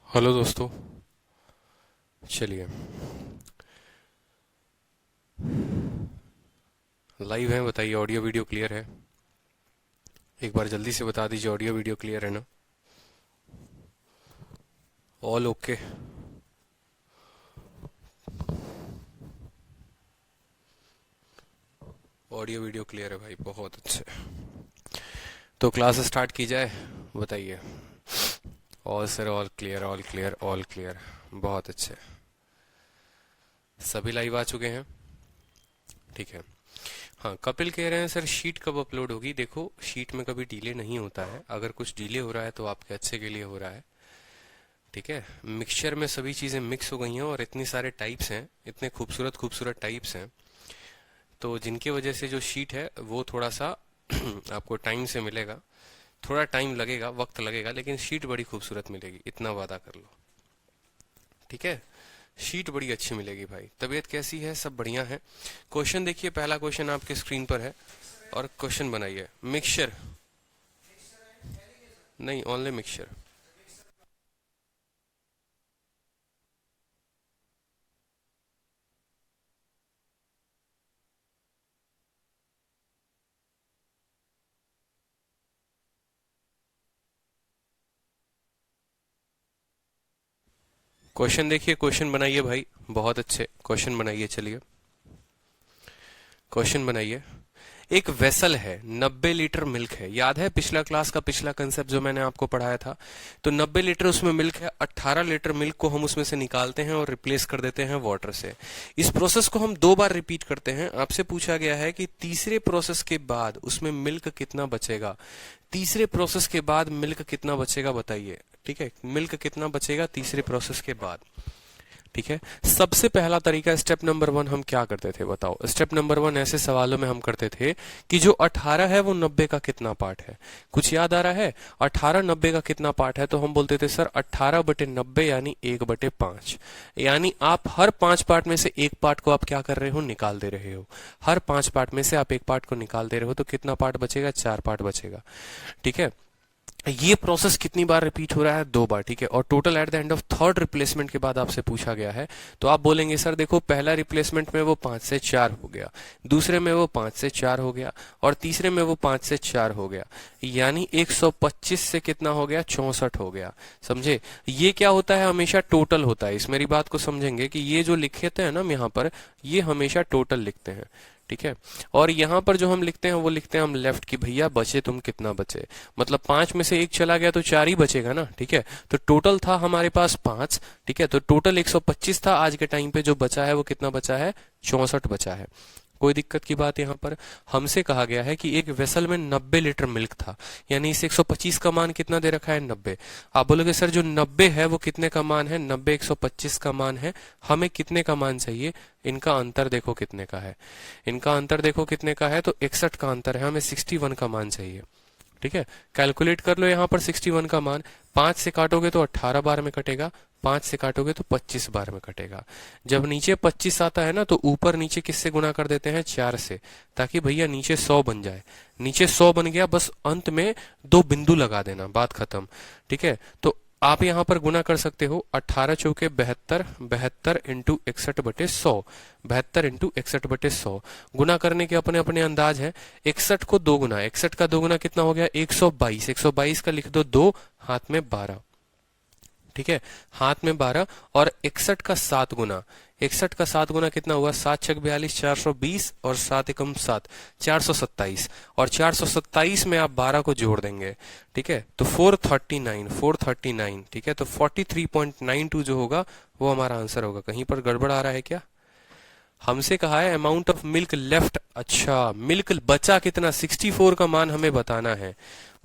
Hello दोस्तों। चलिए, live हैं, बताइए ऑडियो वीडियो क्लियर है? एक बार जल्दी से बता दीजिए ऑडियो वीडियो क्लियर है ना? All okay? Audio video clear है भाई, बहुत अच्छे। तो क्लास स्टार्ट की जाए, बताइए। All sir, all clear, all clear, all clear. बहुत अच्छे, सभी लाइव आ चुके हैं। ठीक है। हाँ, कपिल कह रहे हैं सर शीट कब अपलोड होगी? देखो, शीट में कभी डिले नहीं होता है। अगर कुछ डिले हो रहा है तो आपके अच्छे के लिए हो रहा है। ठीक है। मिक्सचर में सभी चीज़ें मिक्स हो गई हैं और इतनी सारे टाइप्स हैं, इतने खूबसूरत खूबसूरत टाइप्स हैं, तो जिनकी वजह से जो शीट है वो थोड़ा सा आपको टाइम से मिलेगा। थोड़ा टाइम लगेगा, वक्त लगेगा, लेकिन शीट बड़ी खूबसूरत मिलेगी, इतना वादा कर लो। ठीक है। शीट बड़ी अच्छी मिलेगी भाई। तबीयत कैसी है? सब बढ़िया है? क्वेश्चन देखिए, पहला क्वेश्चन आपके स्क्रीन पर है और क्वेश्चन बनाइए। मिक्सचर नहीं, ओनली मिक्सचर। क्वेश्चन देखिए, क्वेश्चन बनाइए भाई, बहुत अच्छे क्वेश्चन बनाइए। चलिए, क्वेश्चन बनाइए। एक वेसल है, 90 लीटर मिल्क है। याद है पिछला क्लास का पिछला कंसेप्ट जो मैंने आपको पढ़ाया था? तो 90 लीटर उसमें मिल्क है, 18 लीटर मिल्क को हम उसमें से निकालते हैं और रिप्लेस कर देते हैं वाटर से। इस प्रोसेस को हम 2 बार रिपीट करते हैं। आपसे पूछा गया है कि तीसरे प्रोसेस के बाद उसमें मिल्क कितना बचेगा। तीसरे प्रोसेस के बाद मिल्क कितना बचेगा, बताइए। ठीक है, मिल्क कितना बचेगा तीसरे प्रोसेस के बाद। ठीक है। सबसे पहला तरीका, स्टेप नंबर 1 हम क्या करते थे बताओ? स्टेप नंबर 1 ऐसे सवालों में हम करते थे कि जो 18 है वो 90 का कितना पार्ट है। कुछ याद आ रहा है? 18 90 का कितना पार्ट है? तो हम बोलते थे सर 18/90 यानी 1/5। यानी आप हर 5 पार्ट में से एक पार्ट को आप क्या कर रहे हो? निकाल दे रहे हो। हर 5 पार्ट में से आप एक पार्ट को निकाल दे रहे हो, तो कितना पार्ट बचेगा? 4 पार्ट बचेगा। ठीक है। ये प्रोसेस कितनी बार रिपीट हो रहा है? 2 बार। ठीक है। और total eight the end of third replacement के बाद आपसे पूछा गया है, तो आप बोलेंगे सर देखो, पहला रिप्लेसमेंट में वो 5 से 4 हो गया, दूसरे में वो 5 से 4 हो गया, और तीसरे में वो 5 से 4 हो गया। यानी 125 से कितना हो गया? 64 हो गया। समझे? ये क्या होता है? हमेशा टोटल होता है। इस मेरी बात को समझेंगे कि ये जो लिखे थे ना हम यहाँ पर, ये हमेशा टोटल लिखते हैं। ठीक है। और यहाँ पर जो हम लिखते हैं वो लिखते हैं हम लेफ्ट की, भैया बचे तुम कितना बचे। मतलब 5 में से एक चला गया तो 4 ही बचेगा ना। ठीक है। तो टोटल था हमारे पास 5। ठीक है। तो टोटल 125 था। आज के टाइम पे जो बचा है वो कितना बचा है? 64 बचा है। कोई दिक्कत की बात यहाँ पर? हमसे कहा गया है कि एक वेसल में 90 लीटर मिल्क था, यानी इस 125 का मान कितना दे रखा है? 90। आप बोलोगे सर जो 90 है वो कितने का मान है? 90 125 का मान है। हमें कितने का मान चाहिए? इनका अंतर देखो कितने का है। इनका अंतर देखो कितने का है, तो 61 का अंतर है। हमें 61 का मान चाहिए। ठीक है। कैलकुलेट कर लो यहाँ पर 61 का मान। 5 से काटोगे तो 18 बार में कटेगा, 5 से काटोगे तो 25 बार में कटेगा। जब नीचे 25 आता है ना, तो ऊपर नीचे किससे गुना कर देते हैं? 4 से, ताकि भैया नीचे 100 बन जाए। नीचे 100 बन गया, बस अंत में 2 बिंदु लगा देना, बात खत्म। ठीक है। तो आप यहाँ पर गुना कर सकते हो, 18 चौके 72, 72 इंटू 61/100, 72 इंटू 61/100। गुना करने के अपने अपने अंदाज है। 61 को 2 गुना, 61 का 2 गुना कितना हो गया? 122। 122 का लिख दो 2, हाथ में 12। ठीक है। हाथ में 12। और 61 का 7 गुना, 61 का 7 गुना कितना हुआ? 7 छक 42, 420, और 7 एकम 7, 427। और 427 में आप 12 को जोड़ देंगे। ठीक है। तो 439, 439। ठीक है। तो 43.92 जो होगा वो हमारा आंसर होगा। कहीं पर गड़बड़ आ रहा है क्या? हमसे कहा है अमाउंट ऑफ मिल्क लेफ्ट। अच्छा, मिल्क बचा कितना? 64 का मान हमें बताना है।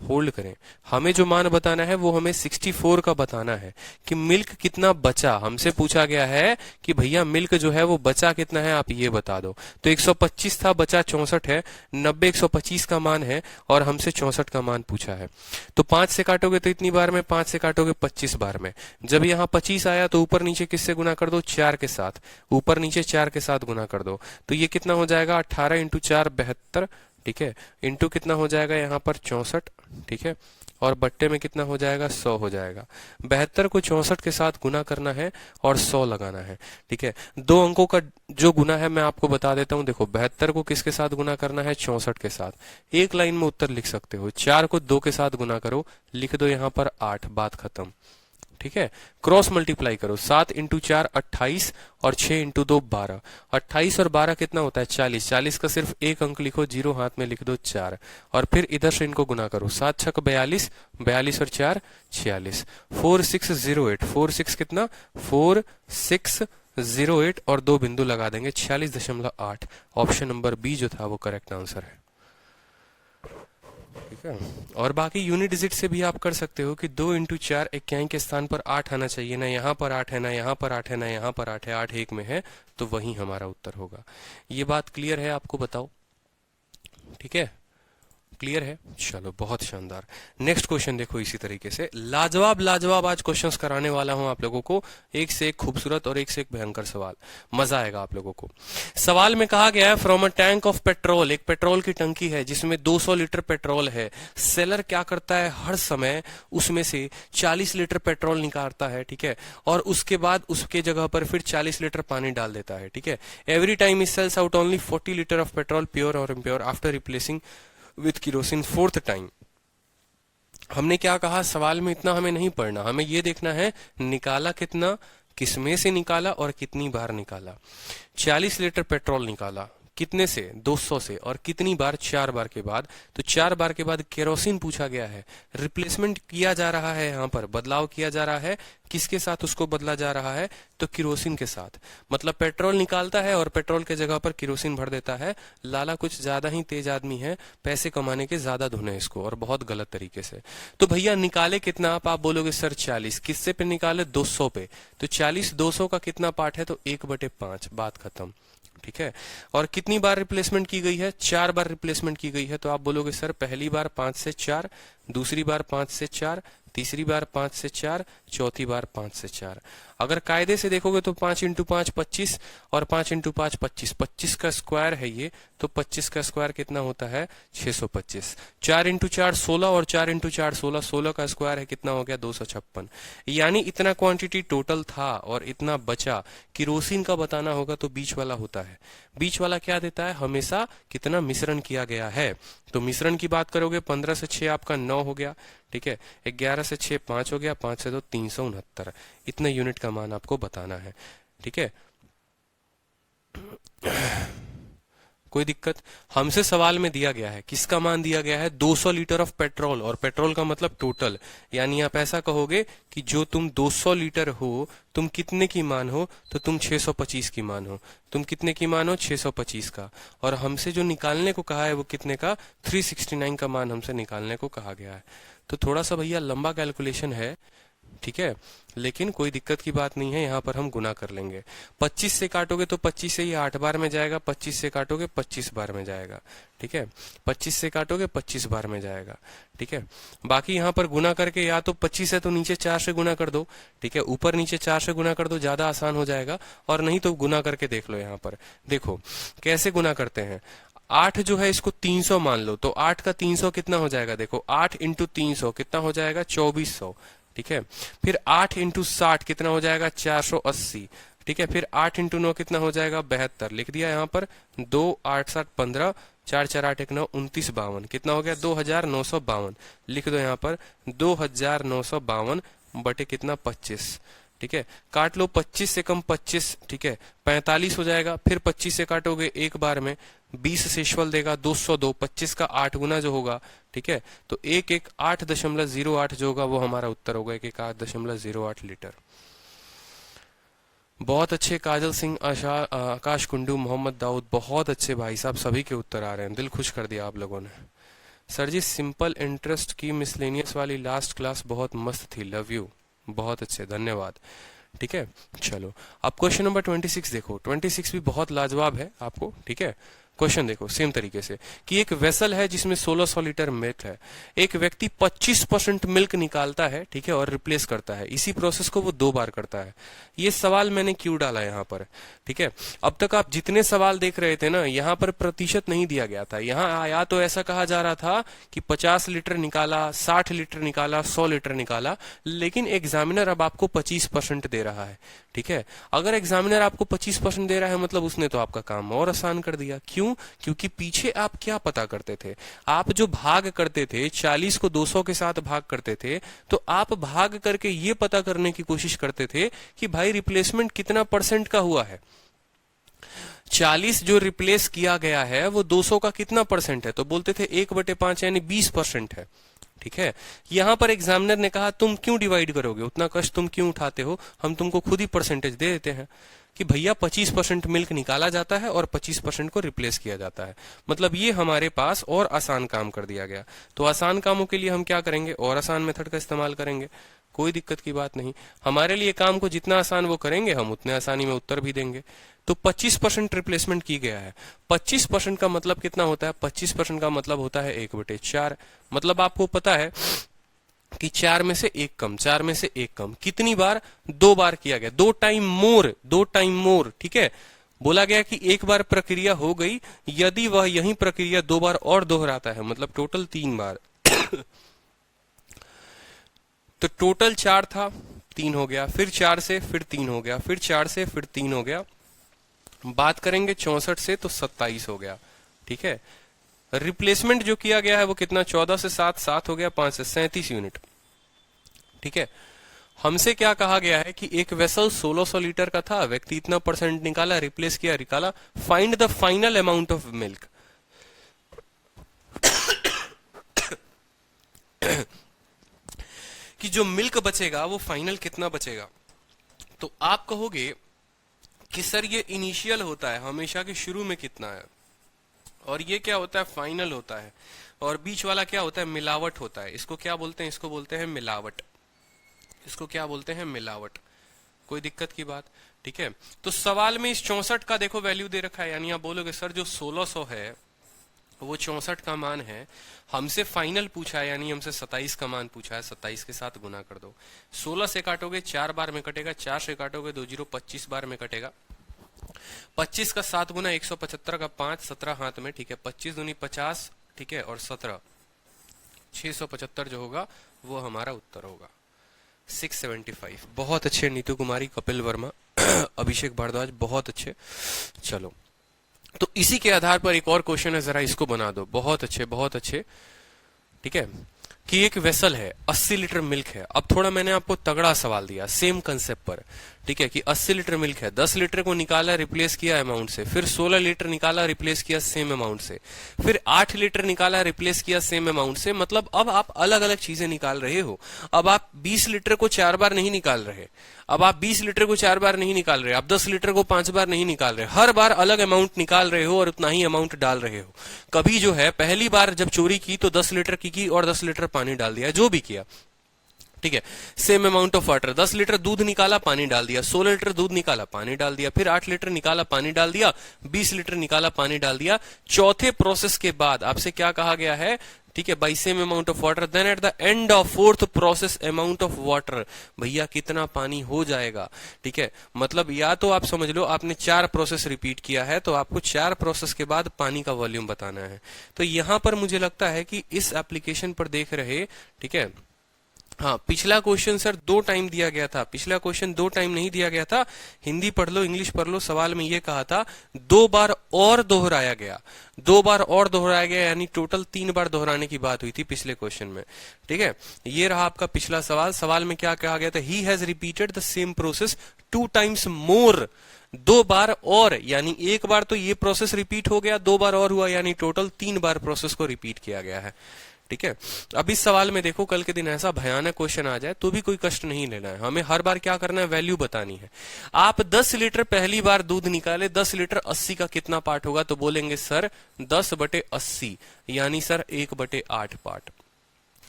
होल्ड करें। हमें जो मान बताना है वो हमें 64 का बताना है कि मिल्क कितना बचा। हमसे पूछा गया है कि भैया मिल्क जो है वो बचा कितना है, आप ये बता दो। तो 125 था, बचा 64 है। 90 125 का मान है और हमसे 64 का मान पूछा है। तो 5 से काटोगे तो इतनी बार में, 5 से काटोगे 25 बार में। जब यहाँ 25 आया तो ऊपर नीचे किससे गुना कर दो? 4 के साथ। ऊपर नीचे 4 के साथ गुना कर दो, तो ये कितना हो जाएगा? 18 इंटू 4 72, ठीक है, इंटू कितना हो जाएगा यहाँ पर 64, ठीक है, और बट्टे में कितना हो जाएगा 100 हो जाएगा। 72 को 64 के साथ गुना करना है और 100 लगाना है, ठीक है। दो अंकों का जो गुना है मैं आपको बता देता हूं। देखो 72 को किसके साथ गुना करना है, 64 के साथ। एक लाइन में उत्तर लिख सकते हो। 4 को 2 के साथ गुना करो, लिख दो यहाँ पर 8, बात खत्म, ठीक है। क्रॉस मल्टीप्लाई करो, 7 इंटू 4 28 और 6 इंटू 2 12। 28 और 12 कितना होता है 40। 40 का सिर्फ एक अंक लिखो, 0 हाथ में लिख दो 4, और फिर इधर से इनको गुना करो। 7 छक 42, 42 और 4 46, 4608। 46 कितना 4608 और 2 बिंदु लगा देंगे 46.8। ऑप्शन नंबर बी जो था वो करेक्ट आंसर है, ठीक है। और बाकी यूनिट डिजिट से भी आप कर सकते हो कि 2 इंटू 4 इक्याई के स्थान पर 8 आना चाहिए, ना यहाँ पर 8 है, ना यहाँ पर 8 है, ना यहाँ पर 8 है, 8 एक में है, तो वही हमारा उत्तर होगा। ये बात क्लियर है आपको, बताओ, ठीक है, क्लियर है। चलो बहुत शानदार। नेक्स्ट क्वेश्चन देखो इसी तरीके से, लाजवाब लाजवाब आज क्वेश्चंस कराने वाला हूं आप लोगों को, एक से एक खूबसूरत और एक से एक भयंकर सवाल, मजा आएगा आप लोगों को। सवाल में कहा गया है from a tank of petrol, एक पेट्रोल की टंकी है जिसमें 200 लीटर पेट्रोल है। सेलर क्या करता है, हर समय उसमें से 40 लीटर पेट्रोल निकालता है, ठीक है, और उसके बाद उसके जगह पर फिर 40 लीटर पानी डाल देता है, ठीक है। Every time he sells out only 40 litre of petrol, pure और impure, after replacing with kerosene 4th time. हमने क्या कहा, सवाल में इतना हमें नहीं पढ़ना, हमें ये देखना है निकाला कितना, किसमें से निकाला और कितनी बार निकाला। 40 लीटर पेट्रोल निकाला, कितने से, 200 से, और कितनी बार, 4 बार के बाद। तो 4 बार के बाद केरोसिन पूछा गया है, रिप्लेसमेंट किया जा रहा है, यहाँ पर बदलाव किया जा रहा है, किसके साथ उसको बदला जा रहा है, तो किरोसिन के साथ। मतलब पेट्रोल निकालता है और पेट्रोल के जगह पर किरोसिन भर देता है। लाला कुछ ज्यादा ही तेज आदमी है, पैसे कमाने के ज्यादा धुन है इसको, और बहुत गलत तरीके से। तो भैया निकाले कितना, आप बोलोगे सर 40, किससे पे निकाले, 200 पे। तो 40 200 का कितना पार्ट है, तो 1/5, बात खत्म, ठीक है। और कितनी बार रिप्लेसमेंट की गई है, 4 बार रिप्लेसमेंट की गई है। तो आप बोलोगे सर पहली बार 5 से 4, दूसरी बार 5 से 4, तीसरी बार 5 से 4, चौथी बार 5 से 4। अगर कायदे से देखोगे तो 5 इंटू 5 25, और 5 इंटू 5 25, 25 का स्क्वायर है ये, तो 25 का स्क्वायर कितना होता है 625। 4 इंटू 4 16, और 4 इंटू 4 16, 16 का स्क्वायर है कितना हो गया 256। यानी इतना क्वांटिटी टोटल था और इतना बचा। किरोसिन का बताना होगा तो बीच वाला होता है। बीच वाला क्या देता है, हमेशा कितना मिश्रण किया गया है। तो मिश्रण की बात करोगे 15 से 6 आपका 9 हो गया, ठीक है। 11 से 6 5 हो गया, 5 से 2 369। इतने यूनिट का मान आपको बताना है, ठीक है। कोई दिक्कत, हमसे सवाल में दिया गया है, किसका मान दिया गया है, 200 लीटर ऑफ पेट्रोल, और पेट्रोल का मतलब टोटल। यानी आप ऐसा कहोगे कि जो तुम 200 लीटर हो, तुम कितने की मान हो, तो तुम 625 की मान हो। तुम कितने की मान हो, 625 का। और हमसे जो निकालने को कहा है वो कितने का, 369 का मान हमसे निकालने को कहा गया है। तो थोड़ा सा भैया लंबा कैलकुलेशन है, ठीक है, लेकिन कोई दिक्कत की बात नहीं है, यहाँ पर हम गुना कर लेंगे। 25 से काटोगे तो 25 से ये 8 बार में जाएगा, 25 से काटोगे 25 बार में जाएगा, ठीक है। 25 से काटोगे 25 बार में जाएगा, ठीक है। बाकी यहाँ पर गुना करके, या तो 25 है तो नीचे 4 से गुना कर दो, ठीक है, ऊपर नीचे 4 से गुना कर दो, ज्यादा आसान हो जाएगा। और नहीं तो गुना करके देख लो, यहाँ पर देखो कैसे गुना करते हैं। 8 जो है इसको 300 मान लो, तो 8 का 300 कितना हो जाएगा, देखो 8 इंटू 300 कितना हो जाएगा 2400, ठीक है। फिर 8 इंटू 60 कितना हो जाएगा 480, ठीक है। फिर 8 इंटू 9 कितना हो जाएगा 72, लिख दिया यहाँ पर। 2 8 7 15, 4 4 8 1 9 29 52, कितना हो गया 2952, लिख दो यहाँ पर 2952 बटे कितना 25, ठीक है। काट लो, 25 से कम 25, ठीक है, 45 हो जाएगा। फिर 25 से काटोगे एक बार में, 20 से शेषफल देगा 202, 25 का 8 गुना जो होगा, ठीक है, तो 118.08 जो होगा वो हमारा उत्तर होगा, 118.08 लीटर। बहुत अच्छे, काजल सिंह, आकाश कुंडू, मोहम्मद दाऊद, बहुत अच्छे भाई साहब, सभी के उत्तर आ रहे हैं, दिल खुश कर दिया आप लोगों ने। सर जी सिंपल इंटरेस्ट की मिसलेनियस वाली लास्ट क्लास बहुत मस्त थी, लव यू, बहुत अच्छे, धन्यवाद, ठीक है। चलो अब क्वेश्चन नंबर 26 देखो, 26 भी बहुत लाजवाब है आपको, ठीक है। क्वेश्चन देखो सेम तरीके से कि एक वेसल है जिसमें 1600 लीटर मिल्क है, एक व्यक्ति 25% मिल्क निकालता है, ठीक है, और रिप्लेस करता है। इसी प्रोसेस को वो 2 बार करता है। ये सवाल मैंने क्यों डाला यहाँ पर, ठीक है। अब तक आप जितने सवाल देख रहे थे ना, यहाँ पर प्रतिशत नहीं दिया गया था। यहाँ या तो ऐसा कहा जा रहा था कि 50 लीटर निकाला, 60 लीटर निकाला, 100 लीटर निकाला, लेकिन एग्जामिनर अब आपको 25% दे रहा है, ठीक है। अगर एग्जामिनर आपको 25% दे रहा है मतलब उसने तो आपका काम और आसान कर दिया। क्यों? क्योंकि पीछे आप क्या पता करते थे, आप जो भाग करते थे 40 को 200 के साथ भाग करते थे, तो आप भाग करके ये पता करने की कोशिश करते थे कि भाई रिप्लेसमेंट कितना परसेंट का हुआ है। 40 जो रिप्लेस किया गया है वो 200 का कितना परसेंट है, तो बोलते थे 1/5 यानी 20% है, ठीक है। यहां पर एग्जामिनर ने कहा तुम क्यों डिवाइड करोगे, उतना कष्ट तुम क्यों उठाते हो, हम तुमको खुद ही परसेंटेज दे देते हैं कि भैया 25% मिल्क निकाला जाता है और 25% को रिप्लेस किया जाता है। मतलब ये हमारे पास और आसान काम कर दिया गया। तो आसान कामों के लिए हम क्या करेंगे, और आसान मेथड का इस्तेमाल करेंगे, कोई दिक्कत की बात नहीं। हमारे लिए काम को जितना आसान वो करेंगे, हम उतने आसानी में उत्तर भी देंगे। तो 25% रिप्लेसमेंट की गया है। 25% का मतलब कितना होता है, 25% का मतलब होता है 1/4। मतलब आपको पता है कि 4 में से 1 कम, 4 में से 1 कम कितनी बार, 2 बार किया गया, 2 टाइम मोर, 2 टाइम मोर, ठीक है। बोला गया कि एक बार प्रक्रिया हो गई, यदि वह यही प्रक्रिया 2 बार और दोहराता है, मतलब टोटल 3 बार तो टोटल 4 था, 3 हो गया, फिर 4 से फिर 3 हो गया, फिर 4 से फिर 3 हो गया, बात करेंगे 64 से तो 27 हो गया, ठीक है। रिप्लेसमेंट जो किया गया है वो कितना, 14 से 7, 7 हो गया, 5 से 37 यूनिट, ठीक है। हमसे क्या कहा गया है कि एक वेसल 1600 लीटर का था, व्यक्ति इतना परसेंट निकाला, रिप्लेस किया, निकाला, find the final amount of milk. कि जो मिल्क बचेगा वो फाइनल कितना बचेगा। तो आप कहोगे कि सर ये इनिशियल होता है, हमेशा के शुरू में कितना है, और ये क्या होता है, फाइनल होता है, और बीच वाला क्या होता है, मिलावट होता है। इसको क्या बोलते हैं, इसको बोलते हैं मिलावट, इसको क्या बोलते हैं, मिलावट। कोई दिक्कत की बात, ठीक है। तो सवाल में इस 64 का देखो वैल्यू दे रखा है, यानी आप बोलोगे सर जो 1600 है वो 64 का मान है, हमसे फाइनल पूछा है, यानी हमसे 27 का मान पूछा है, 27 के साथ गुना कर दो। 16 से काटोगे 4 बार में कटेगा, 4 से काटोगे 2 0 25 बार में कटेगा, 25 का 7 गुना 175 का 5, 17 हाथ में, ठीक है, 25 दूनी 50, ठीक है, और 17 675 जो होगा वो हमारा उत्तर होगा 675। बहुत अच्छे नीतू कुमारी, कपिल वर्मा, अभिषेक भारद्वाज, बहुत अच्छे। चलो, तो इसी के आधार पर एक और क्वेश्चन है, जरा इसको बना दो। बहुत अच्छे, बहुत अच्छे, ठीक है। कि एक वेसल है, 80 लीटर मिल्क है। अब थोड़ा मैंने आपको तगड़ा सवाल दिया सेम कंसेप्ट पर, ठीक है, कि 80 लीटर मिल्क है, 10 लीटर को निकाला, रिप्लेस किया अमाउंट से, फिर 16 लीटर निकाला, रिप्लेस किया सेम अमाउंट से, फिर 8 लीटर निकाला, रिप्लेस किया सेम अमाउंट से। मतलब अब आप अलग अलग चीजें निकाल रहे हो। अब आप 20 लीटर को 4 बार नहीं निकाल रहे, अब आप 20 लीटर को 4 बार नहीं निकाल रहे, आप 10 लीटर को 5 बार नहीं निकाल रहे, हर बार अलग अमाउंट निकाल रहे हो और उतना ही अमाउंट डाल रहे हो। कभी जो है पहली बार जब चोरी की तो 10 लीटर की और 10 लीटर पानी डाल दिया, जो भी किया, ठीक है। Same amount of water, 10 litre दूध निकाला, पानी डाल दिया, 16 लीटर दूध निकाला, पानी डाल दिया, फिर 8 लीटर निकाला, पानी डाल दिया, 20 लीटर निकाला, पानी डाल दिया। चौथे प्रोसेस के बाद आपसे क्या कहा गया है, ठीक है, by same amount of water, then at the end of fourth process amount of water, भैया कितना पानी हो जाएगा, ठीक है। मतलब या तो आप समझ लो आपने 4 प्रोसेस रिपीट किया है, तो आपको 4 प्रोसेस के बाद पानी का वॉल्यूम बताना है। तो यहां पर मुझे लगता है कि इस एप्लीकेशन पर देख रहे, ठीक है, हाँ, पिछला क्वेश्चन सर 2 टाइम दिया गया था, पिछला क्वेश्चन 2 टाइम नहीं दिया गया था। हिंदी पढ़ लो, इंग्लिश पढ़ लो, सवाल में ये कहा था 2 बार और दोहराया गया, 2 बार और दोहराया गया, यानी टोटल 3 बार दोहराने की बात हुई थी पिछले क्वेश्चन में, ठीक है। ये रहा आपका पिछला सवाल। सवाल में क्या कहा गया था, he has repeated the same process 2 times more, 2 बार और, यानी 1 बार तो ये प्रोसेस रिपीट हो गया, 2 बार और हुआ, यानी टोटल 3 बार प्रोसेस को रिपीट किया गया है, ठीक है। अब इस सवाल में देखो कल के दिन ऐसा भयानक क्वेश्चन आ जाए तो भी कोई कष्ट नहीं लेना है, हमें हर बार क्या करना है, वैल्यू बतानी है। आप 10 लीटर पहली बार दूध निकाले, 10 लीटर 80 का कितना पार्ट होगा, तो बोलेंगे सर 10/80, यानी सर 1/8 पार्ट।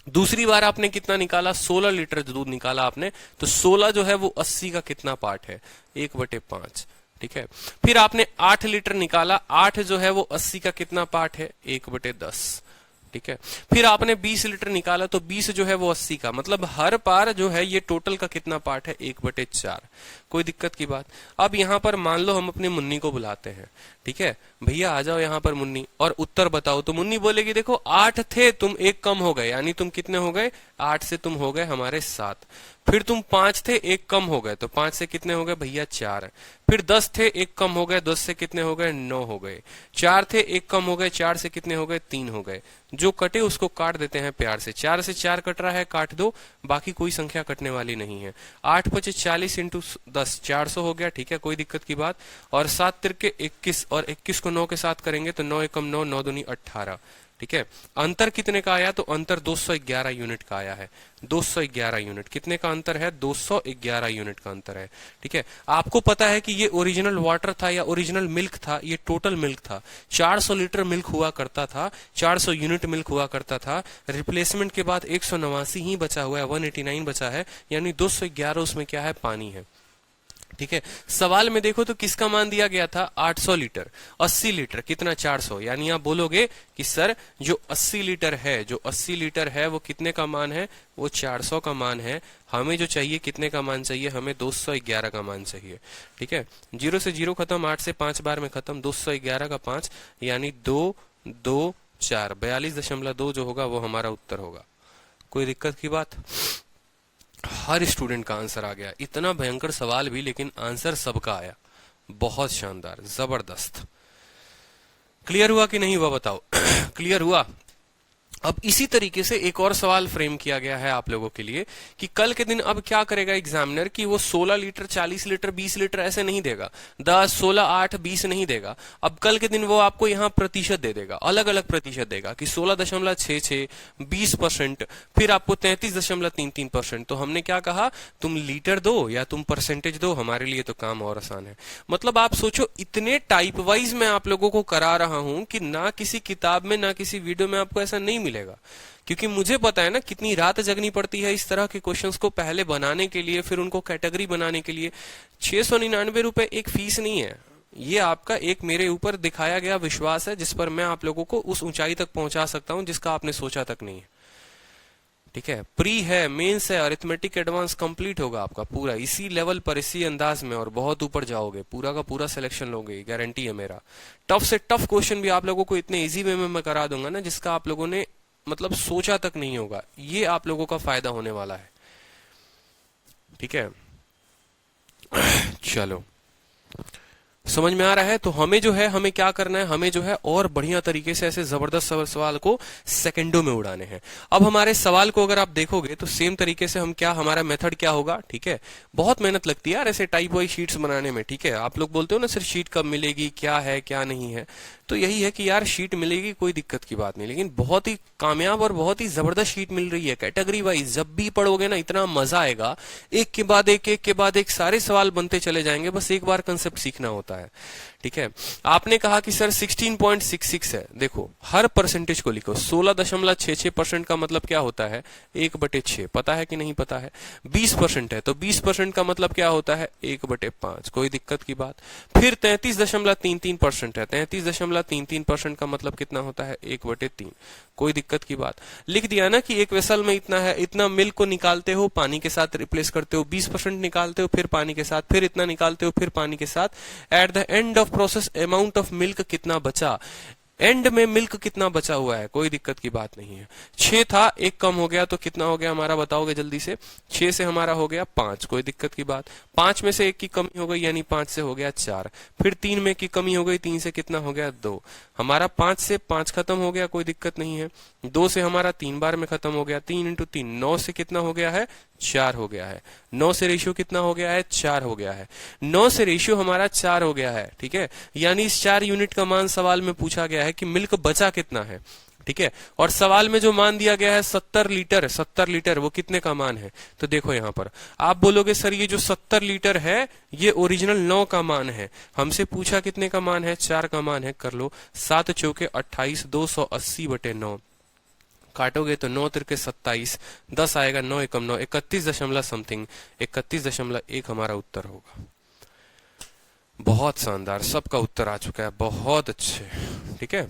दूसरी बार आपने कितना निकाला, 16 लीटर दूध निकाला आपने, तो 16 जो है वो 80 का कितना पार्ट है, 1/5, ठीक है। फिर आपने 8 लीटर निकाला, 8 जो है वो 80 का कितना पार्ट है, 1/10, ठीक है। फिर आपने 20 लीटर निकाला तो 20 जो है वो 80 का, मतलब हर पार जो है ये टोटल का कितना पार्ट है, 1/4। कोई दिक्कत की बात। अब यहां पर मान लो हम अपने मुन्नी को बुलाते हैं, ठीक है, भैया आ जाओ यहां पर मुन्नी, और उत्तर बताओ। तो मुन्नी बोलेगी देखो 8 थे, तुम एक कम हो गए, यानी तुम कितने हो गए, 8 से तुम हो गए हमारे 7। फिर तुम 5 थे, एक कम हो गए, तो 5 से कितने हो गए भैया, 4। फिर 10 थे, एक कम हो गए, 10 से कितने हो गए, 9 हो गए। 4 थे, एक कम हो गए, 4 से कितने हो गए, 3 हो गए। जो कटे उसको काट देते हैं प्यार से, 4 से 4 कट रहा है, काट दो, बाकी कोई संख्या कटने वाली नहीं है। 8 × 40 × 10 400 हो गया, ठीक है, कोई दिक्कत की बात। और 7 तिरके 21, और 21 को 9 के साथ करेंगे तो 9 एकम 9, 9 दूनी 18, ठीक है। अंतर कितने का आया, तो अंतर 211 यूनिट का आया है। 211 यूनिट, कितने का अंतर है, 211 यूनिट का अंतर है, ठीक है। आपको पता है कि ये ओरिजिनल वाटर था या ओरिजिनल मिल्क था, ये टोटल मिल्क था। 400 लीटर मिल्क हुआ करता था, 400 यूनिट मिल्क हुआ करता था। रिप्लेसमेंट के बाद 189 ही बचा हुआ है, 189 बचा है, यानी 211 उसमें क्या है, पानी है, ठीक है। सवाल में देखो तो किसका मान दिया गया था, 800 लीटर, 80 लीटर कितना, 400, यानी आप बोलोगे कि सर जो 80 लीटर है, जो 80 लीटर है वो कितने का मान है, वो 400 का मान है। हमें जो चाहिए कितने का मान चाहिए, हमें 211 का मान चाहिए, ठीक है। 0 से 0 खत्म, 8 से 5 बार में खत्म, 211 का 5 यानी 2 2 4, 42.2 जो होगा वो हमारा उत्तर होगा। कोई दिक्कत की बात। हर स्टूडेंट का आंसर आ गया, इतना भयंकर सवाल भी लेकिन आंसर सबका आया, बहुत शानदार, जबरदस्त। क्लियर हुआ कि नहीं हुआ बताओ। क्लियर हुआ। अब इसी तरीके से एक और सवाल फ्रेम किया गया है आप लोगों के लिए कि कल के दिन अब क्या करेगा एग्जामिनर कि वो 16 लीटर 40 लीटर 20 लीटर ऐसे नहीं देगा, 10 16 8 20 नहीं देगा। अब कल के दिन वो आपको यहाँ प्रतिशत दे देगा, अलग अलग प्रतिशत देगा कि 16.66, 20%, फिर आपको 33.33%। तो हमने क्या कहा, तुम लीटर दो या तुम परसेंटेज दो, हमारे लिए तो काम और आसान है। मतलब आप सोचो, इतने टाइप वाइज मैं आप लोगों को करा रहा हूं कि ना किसी किताब में ना किसी वीडियो में आपको ऐसा नहीं मिलेगा, क्योंकि मुझे पता है ना कितनी रात जगनी पड़ती है इस तरह के क्वेश्चंस को पहले बनाने के लिए, फिर उनको कैटेगरी बनाने के लिए। 699 रुपए एक फीस नहीं है, ये आपका एक मेरे ऊपर दिखाया गया विश्वास है, जिस पर मैं आप लोगों को उस ऊंचाई तक पहुंचा सकता हूं जिसका आपने सोचा तक नहीं है, ठीक है। प्री है, मेंस है, अरिथमेटिक एडवांस कंप्लीट होगा आपका पूरा इसी लेवल पर, इसी अंदाज में, और बहुत ऊपर जाओगे, पूरा का पूरा सिलेक्शन लोगे, गारंटी है मेरा। टफ से टफ क्वेश्चन भी आप लोगों को इतने इजी वे में मैं करा दूंगा ना, जिसका आप लोगों ने मतलब सोचा तक नहीं होगा। ये आप लोगों का फायदा होने वाला है, ठीक है। चलो, समझ में आ रहा है। तो हमें जो है, हमें क्या करना है, हमें जो है और बढ़िया तरीके से ऐसे जबरदस्त सवाल को सेकंडों में उड़ाने हैं। अब हमारे सवाल को अगर आप देखोगे तो सेम तरीके से हम क्या, हमारा मेथड क्या होगा, ठीक है। बहुत मेहनत लगती है यार ऐसे टाइप वाइज शीट्स बनाने में, ठीक है। आप लोग बोलते हो ना सर शीट कब मिलेगी, क्या है क्या नहीं है, तो यही है कि यार शीट मिलेगी, कोई दिक्कत की बात नहीं, लेकिन बहुत ही कामयाब और बहुत ही जबरदस्त शीट मिल रही है कैटेगरी वाइज। जब भी पढ़ोगे ना इतना मजा आएगा, एक के बाद एक, एक के बाद एक सारे सवाल बनते चले जाएंगे, बस एक बार कंसेप्ट सीखना होता है, ठीक है। आपने कहा कि सर 16.66 है, देखो हर परसेंटेज को लिखो। 16.66% का मतलब क्या होता है, 1/6, पता है कि नहीं पता है। 20% है तो 20% का मतलब क्या होता है, 1/5, कोई दिक्कत की बात। फिर 33.33% है, 33.33% का मतलब कितना होता है, 1/3, कोई दिक्कत की बात। लिख दिया ना कि एक वेसल में इतना है, इतना मिल्क को निकालते हो, पानी के साथ रिप्लेस करते हो, 20% निकालते हो, फिर पानी के साथ, फिर इतना निकालते हो, फिर पानी के साथ। Eight the end of process amount of milk कितना बचा, एंड में मिल्क कितना बचा हुआ है, कोई दिक्कत की बात नहीं है। 6 था, एक कम हो गया तो कितना हो गया हमारा, बताओगे जल्दी से। 6 से हमारा हो गया 5, कोई दिक्कत की बात। 5 में से 1 की कमी हो गई, यानी 5 से हो गया 4। फिर 3 में की कमी हो गई, 3 से कितना हो गया, 2। हमारा 5 से 5 खत्म हो गया, कोई दिक्कत नहीं है। 2 से हमारा 3 बार में खत्म हो गया, 3 × 3 9 से कितना हो गया है, 4 हो गया है। 9 से रेशियो कितना हो गया है, 4 हो गया है। 9 से रेशियो हमारा 4 हो गया है, ठीक है। यानी इस 4 यूनिट का मान सवाल में पूछा गया है कि मिल्क बचा कितना है, ठीक है। और सवाल में जो मान दिया गया है 70 लीटर, 70 लीटर वो कितने का मान है, तो देखो यहां पर आप बोलोगे सर ये जो 70 लीटर है ये ओरिजिनल 9 का मान है, हमसे पूछा कितने का मान है, 4 का मान है। कर लो 7 चौके 28, 280/9, काटोगे तो 9 तिरके 27, 10 आएगा, 9 एकम 9, 31 दशमलव समथिंग, 31.1 हमारा उत्तर होगा। बहुत शानदार, सबका उत्तर आ चुका है, बहुत अच्छे। ठीक है,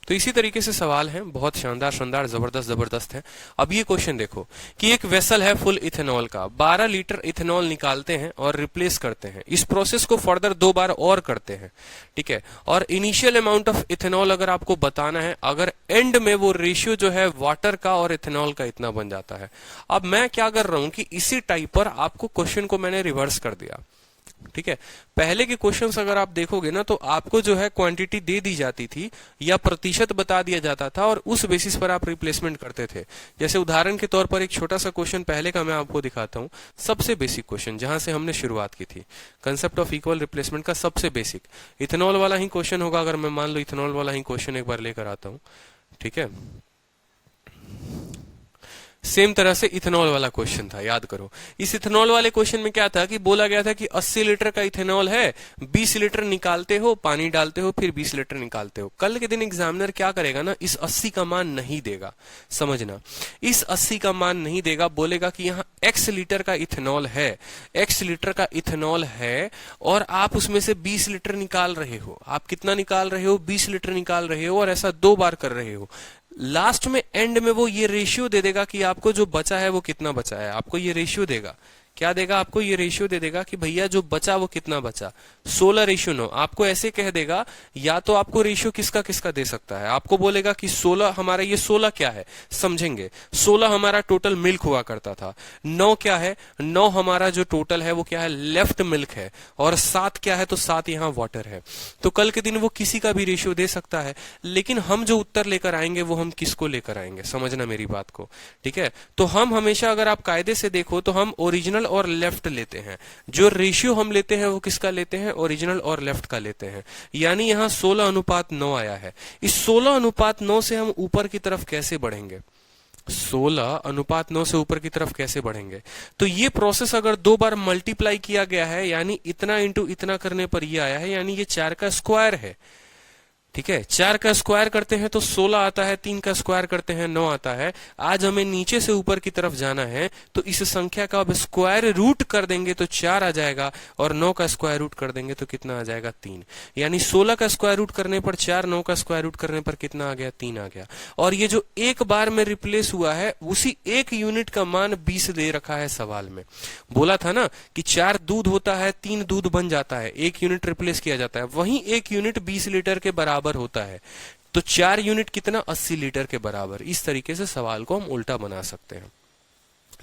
तो इसी तरीके से सवाल हैं, बहुत शानदार शानदार, जबरदस्त जबरदस्त है। अब ये क्वेश्चन देखो कि एक वेसल है फुल इथेनॉल का, 12 लीटर इथेनॉल निकालते हैं और रिप्लेस करते हैं। इस प्रोसेस को फर्दर 2 बार और करते हैं। ठीक है, और इनिशियल अमाउंट ऑफ इथेनॉल अगर आपको बताना है, अगर एंड में वो रेशियो जो है वाटर का और इथेनॉल का इतना बन जाता है। अब मैं क्या कर रहा हूं कि इसी टाइप पर आपको क्वेश्चन को मैंने रिवर्स कर दिया। ठीक है, पहले के क्वेश्चंस अगर आप देखोगे ना तो आपको जो है क्वांटिटी दे दी जाती थी या प्रतिशत बता दिया जाता था और उस बेसिस पर आप रिप्लेसमेंट करते थे। जैसे उदाहरण के तौर पर एक छोटा सा क्वेश्चन पहले का मैं आपको दिखाता हूं, सबसे बेसिक क्वेश्चन जहां से हमने शुरुआत की थी, कंसेप्ट ऑफ इक्वल रिप्लेसमेंट का सबसे बेसिक इथेनॉल वाला ही क्वेश्चन होगा। अगर मैं मान लो इथेनॉल वाला ही क्वेश्चन एक बार लेकर आता हूं, ठीक है, सेम तरह से इथेनॉल वाला क्वेश्चन था, याद करो। इस इथेनॉल वाले क्वेश्चन में क्या था कि बोला गया था कि 80 लीटर का इथेनॉल है, 20 लीटर निकालते हो, पानी डालते हो, फिर 20 लीटर निकालते हो। कल के दिन एग्जामिनर क्या करेगा ना, इस 80 का मान नहीं देगा, समझना, इस 80 का मान नहीं देगा, बोलेगा कि यहाँ x लीटर का इथेनॉल है, x लीटर का इथेनॉल है और आप उसमें से 20 लीटर निकाल रहे हो। आप कितना निकाल रहे हो? 20 लीटर निकाल रहे हो और ऐसा 2 बार कर रहे हो। लास्ट में एंड में वो ये रेशियो दे देगा कि आपको जो बचा है वो कितना बचा है। आपको ये रेशियो देगा, क्या देगा? आपको ये रेशियो दे देगा कि भैया जो बचा वो कितना बचा, 16:9। आपको ऐसे कह देगा, या तो आपको रेशियो किसका किसका दे सकता है, आपको बोलेगा कि 16 हमारा, ये 16 क्या है समझेंगे, 16 हमारा टोटल मिल्क हुआ करता था, 9 क्या है, 9 हमारा जो टोटल है वो क्या है, लेफ्ट मिल्क है, और 7 क्या है, तो 7 यहाँ वाटर है। तो कल के दिन वो किसी का भी रेशियो दे सकता है, लेकिन हम जो उत्तर लेकर आएंगे वो हम किसको लेकर आएंगे, समझना मेरी बात को। ठीक है, तो हम हमेशा, अगर आप कायदे से देखो तो हम ओरिजिनल और लेफ्ट लेते हैं। जो रेशियो हम लेते हैं वो किसका लेते हैं, ओरिजिनल और लेफ्ट का लेते हैं। यानी यहां 16:9 आया है। इस 16:9 से हम ऊपर की तरफ कैसे बढ़ेंगे, 16:9 से ऊपर की तरफ कैसे बढ़ेंगे? तो ये प्रोसेस अगर 2 बार मल्टीप्लाई किया गया है, यानी इतना इंटू इतना करने पर ये आया है, यानी ये 4 का स्क्वायर है। ठीक है, 4 का स्क्वायर करते हैं तो 16 आता है, 3 का स्क्वायर करते हैं 9 आता है। आज हमें नीचे से ऊपर की तरफ जाना है, तो इस संख्या का अब स्क्वायर रूट कर देंगे तो 4 आ जाएगा, और 9 का स्क्वायर रूट कर देंगे तो कितना आ जाएगा, 3। यानी 16 का स्क्वायर रूट करने पर 4, 9 का स्क्वायर रूट करने पर कितना आ गया, 3 आ गया। और ये जो एक बार में रिप्लेस हुआ है, उसी 1 यूनिट का मान 20 दे रखा है सवाल में। बोला था ना कि 4 दूध होता है, 3 दूध बन जाता है, 1 यूनिट रिप्लेस किया जाता है, वहीं 1 यूनिट 20 लीटर के बराबर होता है। तो 4 यूनिट कितना, 80 लीटर के बराबर। इस तरीके से सवाल को हम उल्टा बना सकते हैं,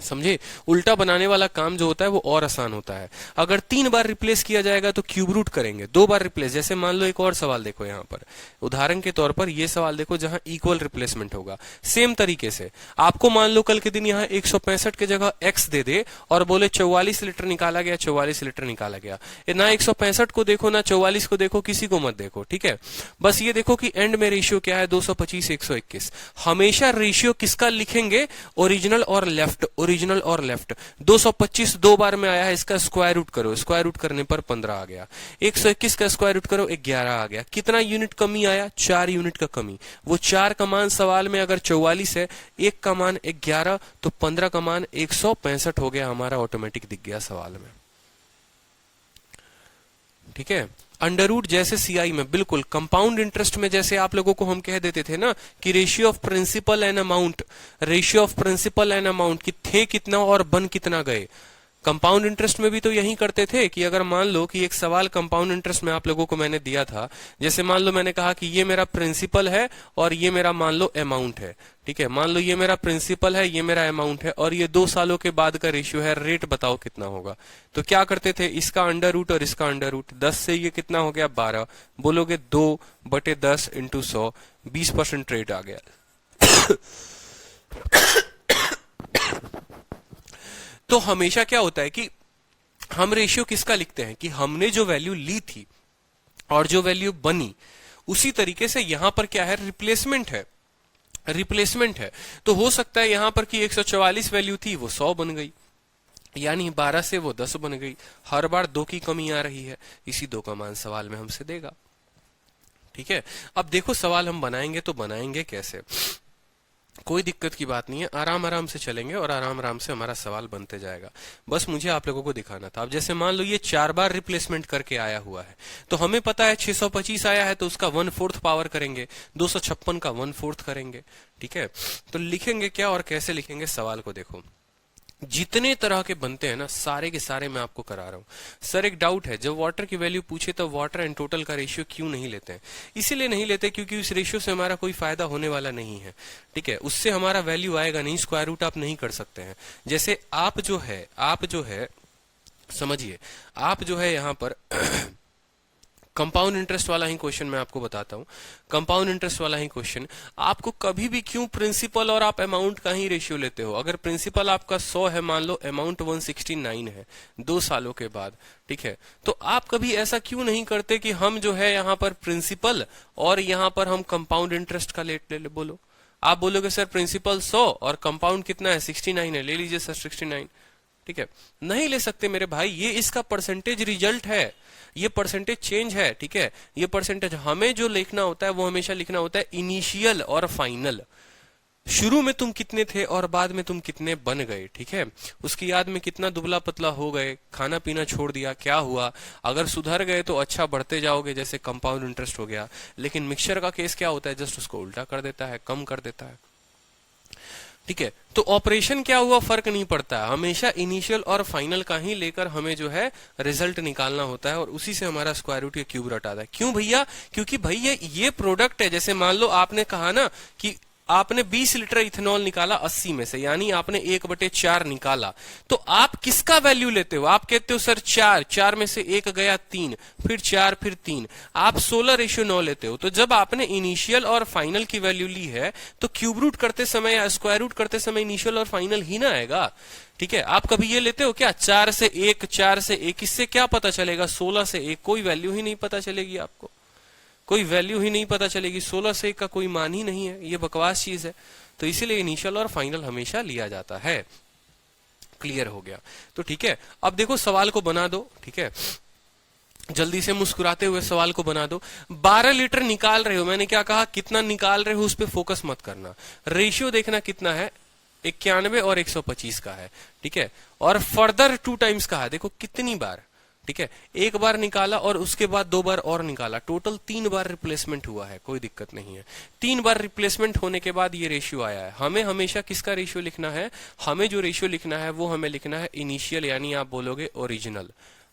समझे। उल्टा बनाने वाला काम जो होता है वो और आसान होता है। अगर 3 बार रिप्लेस किया जाएगा तो क्यूब रूट करेंगे, 2 बार रिप्लेस। जैसे मान लो एक और सवाल देखो, यहाँ पर उदाहरण के तौर पर ये सवाल देखो जहां इक्वल रिप्लेसमेंट होगा। सेम तरीके से आपको मान लो कल के दिन यहाँ 165 के जगह x दे दे और बोले 44 लीटर निकाला गया, 44 लीटर निकाला गया। ना 165 को देखो ना 44 को देखो, किसी को मत देखो। ठीक है, बस ये देखो कि एंड में रेशियो क्या है, 225 121। हमेशा रेशियो किसका लिखेंगे, ओरिजिनल और लेफ्ट, ओरिजिनल और लेफ्ट। 225 2 बार में आया है, इसका स्क्वायर रूट करो, स्क्वायर रूट करने पर 15 आ गया। 121 का स्क्वायर रूट करो, 11 आ गया। कितना यूनिट कमी आया, 4 यूनिट का कमी। वो 4 का मान सवाल में अगर 44 है, 1 का मान 11, तो 15 का मान 165 हो गया हमारा, ऑटोमेटिक दिख गया सवाल में। ठीक है, अंडर रूट जैसे सीआई में, बिल्कुल कंपाउंड इंटरेस्ट में जैसे आप लोगों को हम कह देते थे ना कि ratio of principal and amount, ratio of principal and amount, कि थे कितना और बन कितना गए। कंपाउंड इंटरेस्ट में भी तो यही करते थे कि अगर मान लो कि एक सवाल कंपाउंड इंटरेस्ट में आप लोगों को मैंने दिया था, जैसे मान लो मैंने कहा कि ये मेरा प्रिंसिपल है और ये मेरा मान लो अमाउंट है। ठीक है, मान लो ये मेरा प्रिंसिपल है, ये मेरा अमाउंट है, और ये 2 सालों के बाद का रेशियो है, रेट बताओ कितना होगा। तो क्या करते थे, इसका अंडर रूट और इसका अंडर रूट, 10 से ये कितना हो गया, 12। बोलोगे 2/10 × 100, 20% रेट आ गया। तो हमेशा क्या होता है कि हम रेशियो किसका लिखते हैं, कि हमने जो वैल्यू ली थी और जो वैल्यू बनी, उसी तरीके से यहां पर क्या है, रिप्लेसमेंट है, रिप्लेसमेंट है। तो हो सकता है यहां पर कि 144 वैल्यू थी वो 100 बन गई, यानी 12 से वो 10 बन गई। हर बार 2 की कमी आ रही है, इसी 2 का मान सवाल में हमसे देगा। ठीक है, अब देखो सवाल हम बनाएंगे तो बनाएंगे कैसे। कोई दिक्कत की बात नहीं है, आराम आराम से चलेंगे और आराम आराम से हमारा सवाल बनते जाएगा। बस मुझे आप लोगों को दिखाना था। अब जैसे मान लो ये 4 बार रिप्लेसमेंट करके आया हुआ है, तो हमें पता है 625 आया है तो उसका 1/4 पावर करेंगे, 256 का 1/4 करेंगे। ठीक है, तो लिखेंगे क्या और कैसे लिखेंगे, सवाल को देखो। जितने तरह के बनते हैं ना, सारे के सारे मैं आपको करा रहा हूं। सर एक डाउट है, जब वाटर की वैल्यू पूछे तो वाटर एंड टोटल का रेशियो क्यों नहीं लेते हैं? इसीलिए नहीं लेते क्योंकि उस रेशियो से हमारा कोई फायदा होने वाला नहीं है। ठीक है, उससे हमारा वैल्यू आएगा नहीं, स्क्वायर रूट आप नहीं कर सकते हैं। जैसे आप जो है समझिए, आप जो है यहां पर कंपाउंड इंटरेस्ट वाला ही क्वेश्चन मैं आपको बताता हूं। कंपाउंड इंटरेस्ट वाला ही क्वेश्चन, आपको कभी भी क्यों प्रिंसिपल और आप अमाउंट का ही रेशियो लेते हो? अगर प्रिंसिपल आपका 100 है, मान लो अमाउंट 169 है 2 सालों के बाद, ठीक है, तो आप कभी ऐसा क्यों नहीं करते कि हम जो है यहां पर प्रिंसिपल और यहां पर हम कंपाउंड इंटरेस्ट का ले बोलो। आप बोलोगे सर प्रिंसिपल 100 और कंपाउंड कितना है 69 है, ले लीजिए सर 69। ठीक है, नहीं ले सकते मेरे भाई, ये इसका परसेंटेज रिजल्ट है, ये परसेंटेज चेंज है। ठीक है, ये परसेंटेज हमें जो लिखना होता है वो हमेशा लिखना होता है इनिशियल और फाइनल। शुरू में तुम कितने थे और बाद में तुम कितने बन गए। ठीक है, उसकी याद में कितना दुबला पतला हो गए, खाना पीना छोड़ दिया, क्या हुआ, अगर सुधर गए तो अच्छा बढ़ते जाओगे, जैसे कंपाउंड इंटरेस्ट हो गया। लेकिन मिक्सचर का केस क्या होता है, जस्ट उसको उल्टा कर देता है, कम कर देता है। ठीक है, तो ऑपरेशन क्या हुआ फर्क नहीं पड़ता है, हमेशा इनिशियल और फाइनल का ही लेकर हमें जो है रिजल्ट निकालना होता है और उसी से हमारा स्क्वायर रूट या क्यूब रूट आता है। क्यों भैया? क्योंकि भैया ये प्रोडक्ट है। जैसे मान लो आपने कहा ना कि आपने 20 लीटर इथेनॉल निकाला 80 में से, यानी आपने 1/4 निकाला, तो आप किसका वैल्यू लेते हो? आप कहते हो सर 4 में से 1 गया 3, फिर 4, फिर 3, आप 16:9 लेते हो। तो जब आपने इनिशियल और फाइनल की वैल्यू ली है तो क्यूब रूट करते समय या स्क्वायर रूट करते समय इनिशियल और फाइनल ही ना आएगा। ठीक है, आप कभी ये लेते हो क्या 4 से 1, 4 से 1, इससे क्या पता चलेगा? 16 से 1, कोई वैल्यू ही नहीं पता चलेगी आपको, कोई वैल्यू ही नहीं पता चलेगी। 16 से 1 का कोई मान ही नहीं है, ये बकवास चीज है। तो इसीलिए इनिशियल और फाइनल हमेशा लिया जाता है। क्लियर हो गया? तो ठीक है, अब देखो सवाल को बना दो। ठीक है, जल्दी से मुस्कुराते हुए सवाल को बना दो। 12 लीटर निकाल रहे हो, मैंने क्या कहा, कितना निकाल रहे हो उस पर फोकस मत करना, रेशियो देखना कितना है, 91 और 125 का है। ठीक है, और फर्दर 2 टाइम्स का है, देखो कितनी बार। ठीक है, 1 बार निकाला और उसके बाद 2 बार और निकाला, टोटल 3 बार रिप्लेसमेंट हुआ है, कोई दिक्कत नहीं है। 3 बार रिप्लेसमेंट होने के बाद ये रेशियो आया है। हमें हमेशा किसका रेशियो लिखना है? हमें जो रेशियो लिखना है वो हमें लिखना है इनिशियल, यानी आप बोलोगे ओरिजिनल,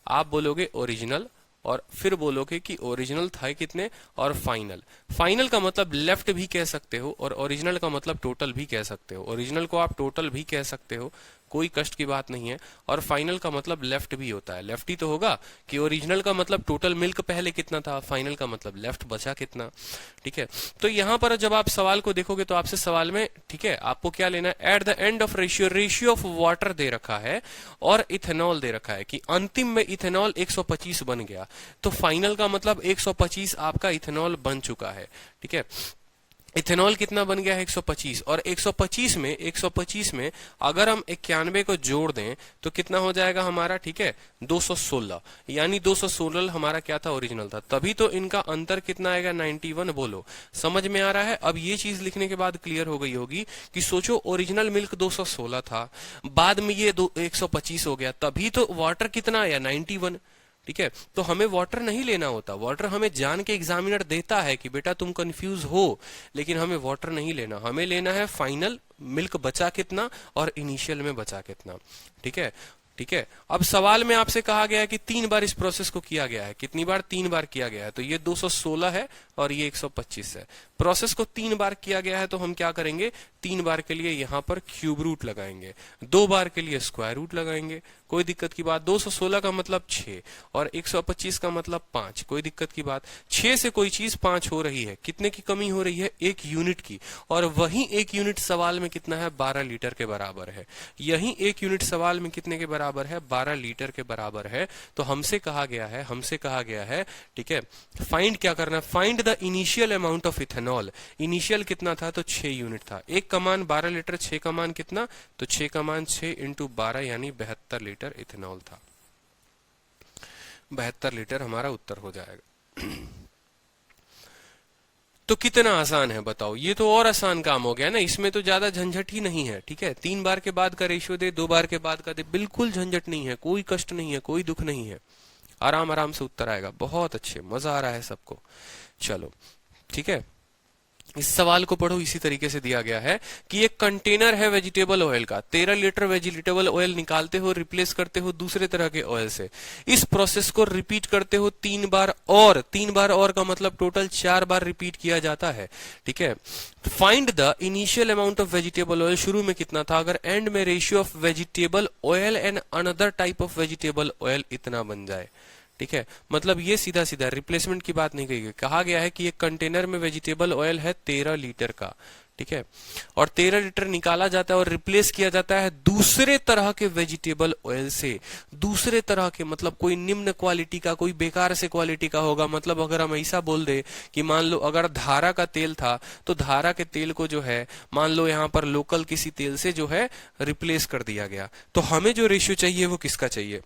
आप बोलोगे ओरिजिनल और फिर बोलोगे कि ओरिजिनल था कितने, और फाइनल। फाइनल का मतलब लेफ्ट भी कह सकते हो और ओरिजिनल का मतलब टोटल भी कह सकते हो। ओरिजिनल को आप टोटल भी कह सकते हो, कोई कष्ट की बात नहीं है। और फाइनल का मतलब लेफ्ट भी होता है, लेफ्ट ही तो होगा कि ओरिजिनल का मतलब टोटल मिल्क पहले कितना था, फाइनल का मतलब लेफ्ट बचा कितना। ठीक है, तो यहां पर जब आप सवाल को देखोगे तो आपसे सवाल में, ठीक है, आपको क्या लेना है, at the end of ratio, ratio of water दे रखा है और इथेनॉल दे रखा है कि अंतिम में इथेनॉल 125 बन गया, तो फाइनल का मतलब 125 आपका इथेनॉल बन चुका है। ठीक है, इथेनॉल कितना बन गया है 125, और 125 में अगर हम 91 को जोड़ दें तो कितना हो जाएगा हमारा? ठीक है, 216, यानी 216 हमारा क्या था, ओरिजिनल था। तभी तो इनका अंतर कितना आएगा, 91। बोलो समझ में आ रहा है? अब ये चीज लिखने के बाद क्लियर हो गई होगी कि सोचो ओरिजिनल मिल्क 216 था, बाद में ये 125 हो गया, तभी तो वाटर कितना आया, 91। ठीक है, तो हमें वाटर नहीं लेना होता, वाटर हमें जान के एग्जामिनर देता है कि बेटा तुम कंफ्यूज हो, लेकिन हमें वाटर नहीं लेना, हमें लेना है फाइनल मिल्क बचा कितना और इनिशियल में बचा कितना। ठीक है, ठीक है, अब सवाल में आपसे कहा गया है कि 3 बार इस प्रोसेस को किया गया है, कितनी बार? 3 बार किया गया है, तो ये 216 है और ये 125 है। प्रोसेस को 3 बार किया गया है तो हम क्या करेंगे, 3 बार के लिए यहां पर क्यूब रूट लगाएंगे, 2 बार के लिए स्क्वायर रूट लगाएंगे, कोई दिक्कत की बात। 216 का मतलब 6 और 125 का मतलब 5, कोई दिक्कत की बात। 6 से कोई चीज 5 हो रही है, कितने की कमी हो रही है, 1 यूनिट की, और वही 1 यूनिट सवाल में कितना है, 12 लीटर के बराबर है। यही 1 यूनिट सवाल में कितने के बराबर है, 12 लीटर के बराबर है। तो हमसे कहा गया है, ठीक है, फाइंड क्या करना, find the initial amount of ethanol. Initial कितना था, तो 6 यूनिट था, 1 का मान 12 लीटर, 6 का मान कितना, तो 6 का मान 6 इंटू 12 यानी 72 लीटर इथेनॉल था। 72 लीटर हमारा उत्तर हो जाएगा। तो कितना आसान है बताओ, ये तो और आसान काम हो गया ना, इसमें तो ज्यादा झंझट ही नहीं है। ठीक है, 3 बार के बाद का रेशियो दे, 2 बार के बाद का दे, बिल्कुल झंझट नहीं है, कोई कष्ट नहीं है, कोई दुख नहीं है, आराम आराम से उत्तर आएगा। बहुत अच्छे, मजा आ रहा है सबको। चलो ठीक है, इस सवाल को पढ़ो, इसी तरीके से दिया गया है कि एक कंटेनर है वेजिटेबल ऑयल का, 13 लीटर वेजिटेबल ऑयल निकालते हो, रिप्लेस करते हो दूसरे तरह के ऑयल से। इस प्रोसेस को रिपीट करते हो 3 बार, और 3 बार और का मतलब टोटल 4 बार रिपीट किया जाता है। ठीक है, find the initial amount of vegetable oil, शुरू में कितना था, अगर एंड में ratio of vegetable oil and another type of vegetable oil इतना बन जाए। ठीक है, मतलब ये सीधा सीधा रिप्लेसमेंट की बात नहीं कही गई, कहा गया है कि एक कंटेनर में वेजिटेबल ऑयल है 13 लीटर का। ठीक है, और 13 लीटर निकाला जाता है और रिप्लेस किया जाता है दूसरे तरह के वेजिटेबल ऑयल से। दूसरे तरह के मतलब कोई निम्न क्वालिटी का, कोई बेकार से क्वालिटी का होगा। मतलब अगर हम ऐसा बोल दे कि मान लो अगर धारा का तेल था, तो धारा के तेल को जो है मान लो यहाँ पर लोकल किसी तेल से जो है रिप्लेस कर दिया गया, तो हमें जो रेशियो चाहिए वो किसका चाहिए,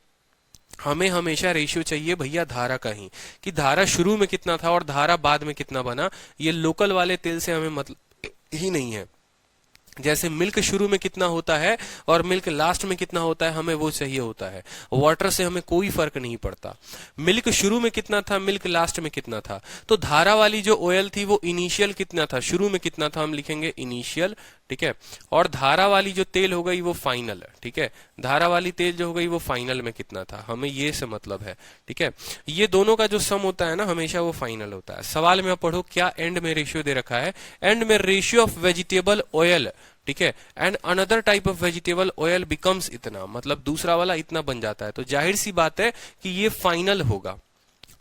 हमें हमेशा रेशियो चाहिए भैया धारा का ही, कि धारा शुरू में कितना था और धारा बाद में कितना बना। ये लोकल वाले तेल से हमें मतलब ही नहीं है। जैसे मिल्क शुरू में कितना होता है और मिल्क लास्ट में कितना होता है, हमें वो चाहिए होता है। वाटर से हमें कोई फर्क नहीं पड़ता, मिल्क शुरू में कितना था, मिल्क लास्ट में कितना था। तो धारा वाली जो ऑयल थी वो इनिशियल कितना था, शुरू में कितना था, हम लिखेंगे इनिशियल। ठीक है, और धारा वाली जो तेल हो गई वो फाइनल है। ठीक है, धारा वाली तेल जो हो गई वो फाइनल में कितना था, हमें ये से मतलब है। ठीक है, ये दोनों का जो सम होता है ना हमेशा वो फाइनल होता है। सवाल में आप पढ़ो क्या एंड में रेशियो दे रखा है, एंड में रेशियो ऑफ वेजिटेबल ऑयल, ठीक है, and another type of vegetable oil becomes इतना, मतलब दूसरा वाला इतना बन जाता है। तो जाहिर सी बात है कि ये फाइनल होगा।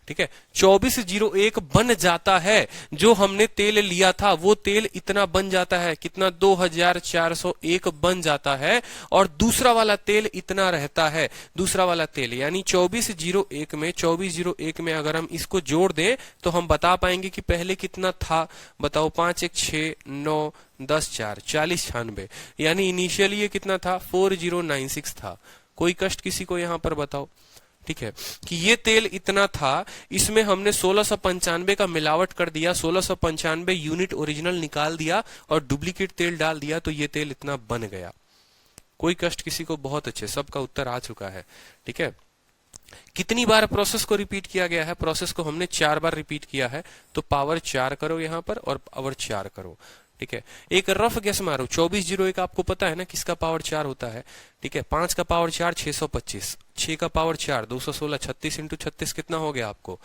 ठीक है, 2401 बन जाता है, जो हमने तेल लिया था वो तेल इतना बन जाता है, कितना 2401 बन जाता है, और दूसरा वाला तेल इतना रहता है। दूसरा वाला तेल यानी 2401 में अगर हम इसको जोड़ दें तो हम बता पाएंगे कि पहले कितना था। बताओ, 5 1 6 9 10 4 40 96, यानी इनिशियली ये कितना था, 4096 था। कोई कष्ट किसी को यहां पर बताओ। ठीक है, कि ये तेल इतना था, इसमें हमने 1695 का मिलावट कर दिया, 1695 यूनिट ओरिजिनल निकाल दिया और डुप्लीकेट तेल डाल दिया, तो ये तेल इतना बन गया। कोई कष्ट किसी को? बहुत अच्छे, सबका उत्तर आ चुका है। ठीक है, कितनी बार प्रोसेस को रिपीट किया गया है, प्रोसेस को हमने 4 बार रिपीट किया है, तो पावर 4 करो यहां पर और पावर 4 करो। ठीक है, एक रफ गेस मारो, 2401 आपको पता है ना किसका पावर 4 होता है। ठीक है, 5 का पावर 4 625, 6 का पावर 4 216, 36 इंटू 36 कितना हो गया आपको।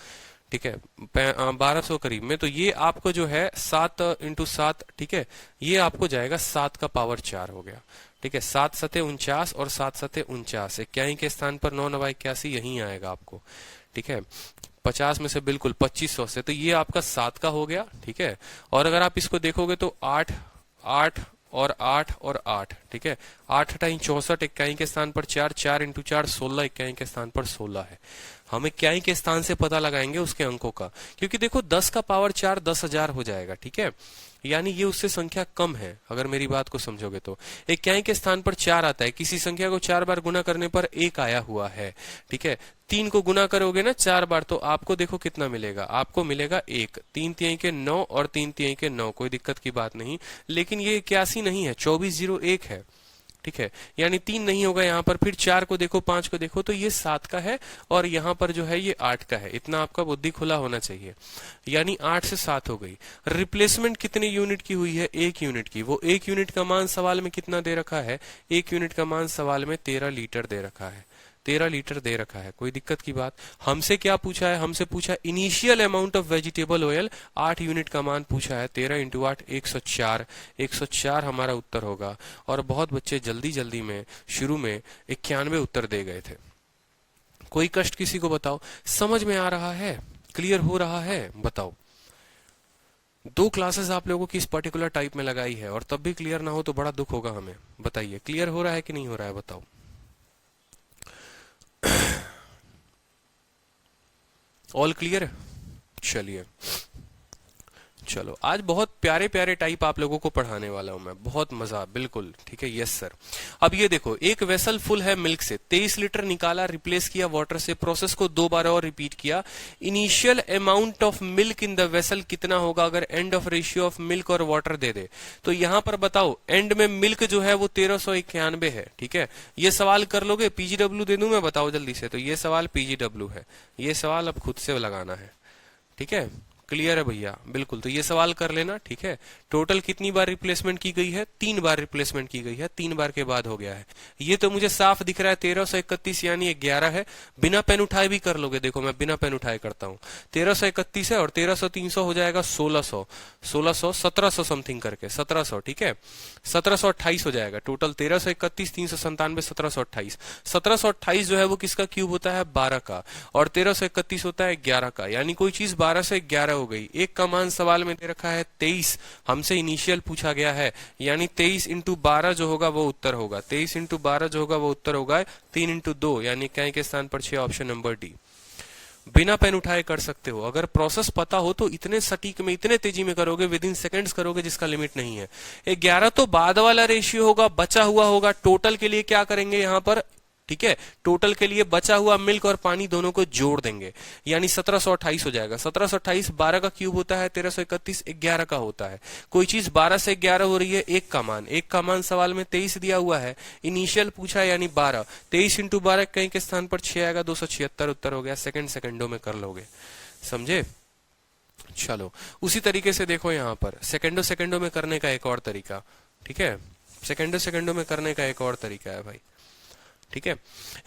ठीक है, 1200 करीब में। तो ये आपको जो है 7 इंटू 7, ठीक है, ये आपको जाएगा 7 का पावर 4 हो गया। ठीक है, 7 सते 49 और 7 सते 49, 81 के स्थान पर 9 9 81 यही आएगा आपको। ठीक है, 50 में से बिल्कुल 2500 से, तो ये आपका 7 का हो गया। ठीक है, और अगर आप इसको देखोगे तो 8 8 और 8 और 8, ठीक है, 8 टाइम 64, 81 के स्थान पर 4, 4 इंटू 4 16, 81 के स्थान पर 16 है। हम 81 के स्थान से पता लगाएंगे उसके अंकों का, क्योंकि देखो 10 का पावर 4 10,000 हो जाएगा। ठीक है, यानी ये उससे संख्या कम है, अगर मेरी बात को समझोगे तो। 81 के स्थान पर 4 आता है, किसी संख्या को 4 बार गुना करने पर 1 आया हुआ है। ठीक है, 3 को गुना करोगे ना 4 बार, तो आपको देखो कितना मिलेगा, आपको मिलेगा 1। 3 3 के 9 और 3 3 के 9, कोई दिक्कत की बात नहीं। लेकिन ये 81 नहीं है, 2401 है। ठीक है, यानी 3 नहीं होगा यहाँ पर। फिर 4 को देखो, 5 को देखो, तो ये 7 का है, और यहाँ पर जो है ये 8 का है। इतना आपका बुद्धि खुला होना चाहिए, यानी 8 से 7 हो गई। रिप्लेसमेंट कितने यूनिट की हुई है, 1 यूनिट की। वो 1 यूनिट का मान सवाल में कितना दे रखा है, 1 यूनिट का मान सवाल में 13 लीटर दे रखा है। 13 लीटर दे रखा है, कोई दिक्कत की बात? हमसे क्या पूछा है, हमसे पूछा initial amount of vegetable oil, 8 unit का मान पूछा है। 13 इंटू 8 104, 104 हमारा उत्तर होगा। और बहुत बच्चे जल्दी जल्दी में शुरू में 91 उत्तर दे गए थे। कोई कष्ट किसी को बताओ? समझ में आ रहा है, क्लियर हो रहा है? बताओ, 2 क्लासेस आप लोगों की इस पर्टिकुलर टाइप में लगाई है और तब भी क्लियर ना हो तो बड़ा दुख होगा हमें। बताइए, क्लियर हो रहा है कि नहीं हो रहा है? बताओ। ऑल क्लियर है? चलिए चलो आज बहुत प्यारे प्यारे टाइप आप लोगों को पढ़ाने वाला हूं मैं, बहुत मजा, बिल्कुल ठीक है। Yes sir. अब ये देखो, एक वेसल फुल है मिल्क से, 23 लीटर निकाला, रिप्लेस किया वाटर से, प्रोसेस को 2 बार और रिपीट किया। Initial amount of milk in the vessel कितना होगा अगर and of ratio of milk और वाटर दे दे। तो यहां पर बताओ, एंड में मिल्क जो है वो 1391 है, ठीक है। ये सवाल कर लोगे, पीजीडब्ल्यू दे दूं मैं, बताओ जल्दी से। तो ये सवाल पीजीडब्ल्यू है, ये सवाल अब खुद से लगाना है, ठीक है। क्लियर है भैया, बिल्कुल। तो ये सवाल कर लेना, ठीक है। टोटल कितनी बार रिप्लेसमेंट की गई है? 3 बार रिप्लेसमेंट की गई है, 3 बार के बाद हो गया है। ये तो मुझे साफ दिख रहा है 1331 यानी 11 है। बिना पेन उठाए भी कर लोगे, देखो मैं बिना पेन उठाए करता हूं। 1331 है और 1300 300 हो जाएगा 1600, 1600 1700 समथिंग करके 1700, ठीक है। 1728 हो जाएगा टोटल। 1331 397 1728, 1728 जो है वो किसका क्यूब होता है? 12 का, और 1331 होता है 11 का, यानी कोई चीज 12 से 11 हो गई। एक का मान सवाल में दे रखा है 23, हमसे इनिशियल पूछा गया है, यानी 23 इंटू 12 जो होगा वो उत्तर होगा। 23 इंटू 12 जो होगा वो उत्तर होगा 3 इंटू 2, यानी कै के स्थान पर 6, ऑप्शन नंबर डी। बिना पेन उठाए कर सकते हो। अगर प्रोसेस पता हो तो इतने सटीक में, इतने तेजी में करोगे, विद इन सेकंड्स करोगे, जिसका लिमिट नहीं है। 11 तो बाद वाला रेशियो होगा, बचा हुआ होगा। टोटल के लिए क्या करेंगे यहां पर, ठीक है, टोटल के लिए बचा हुआ मिल्क और पानी दोनों को जोड़ देंगे, यानी 1728 हो जाएगा। 1728 12 का क्यूब होता है, 1331 11 का होता है। कोई चीज 12 से 11 हो रही है, एक का मान सवाल में 23 दिया हुआ है, इनिशियल पूछा है यानी 12, 23 इंटू 12 कहीं के स्थान पर 6 आएगा, 276 उत्तर हो गया। सेकंडों में कर लोगे, समझे। चलो उसी तरीके से देखो यहां पर सेकंडों में करने का एक और तरीका, ठीक है। सेकंडों में करने का एक और तरीका है भाई, ठीक है।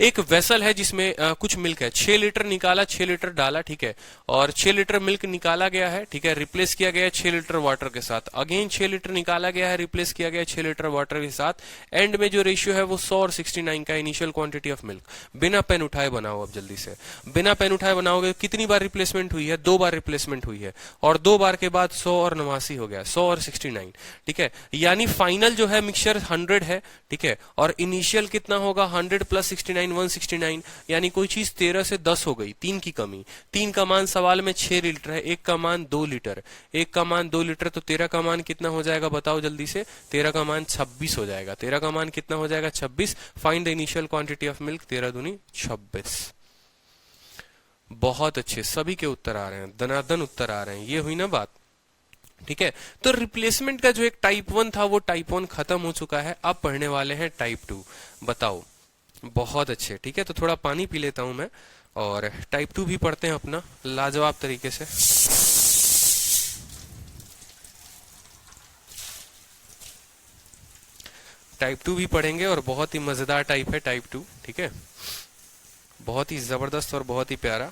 एक वेसल है जिसमें कुछ मिल्क है, 6 लीटर निकाला, 6 लीटर डाला, ठीक है, और 6 लीटर मिल्क निकाला गया है, ठीक है, रिप्लेस किया गया है 6 लीटर वाटर के साथ। अगेन 6 लीटर निकाला गया है, रिप्लेस किया गया है 6 लीटर वाटर के साथ। एंड में जो रेशियो है वो 100 और 69 का, इनिशियल क्वांटिटी ऑफ मिल्क। बिना पेन उठाए बनाओ, अब जल्दी से बिना पेन उठाए बनाओगे। कितनी बार रिप्लेसमेंट हुई है? 2 बार रिप्लेसमेंट हुई है, और 2 बार के बाद 100 और 89 हो गया, 100 और 69, ठीक है। यानी फाइनल जो है मिक्सचर 100 है, ठीक है, और इनिशियल कितना होगा? 100 प्लस 69 169, यानी कोई चीज 13 से 10 हो गई, 3 की कमी। 3 का मान सवाल में 6 लीटर है, एक का मान 2 लीटर, एक का मान 2 लीटर, तो 13 का मान कितना हो जाएगा बताओ जल्दी से। 13 का मान 26 हो जाएगा। 13 का मान कितना हो जाएगा? 26। Find the initial quantity of milk, 13 दूनी 26। बहुत अच्छे, सभी के उत्तर आ रहे हैं, दनादन उत्तर आ रहे हैं। ये हुई ना बात, ठीक है। तो रिप्लेसमेंट का जो एक टाइप 1 था वो टाइप 1 खत्म हो चुका है, अब पढ़ने वाले हैं टाइप 2। बताओ, बहुत अच्छे, ठीक है। तो थोड़ा पानी पी लेता हूं मैं, और टाइप 2 भी पढ़ते हैं अपना लाजवाब तरीके से। टाइप 2 भी पढ़ेंगे, और बहुत ही मजेदार टाइप है टाइप 2, ठीक है। बहुत ही जबरदस्त और बहुत ही प्यारा।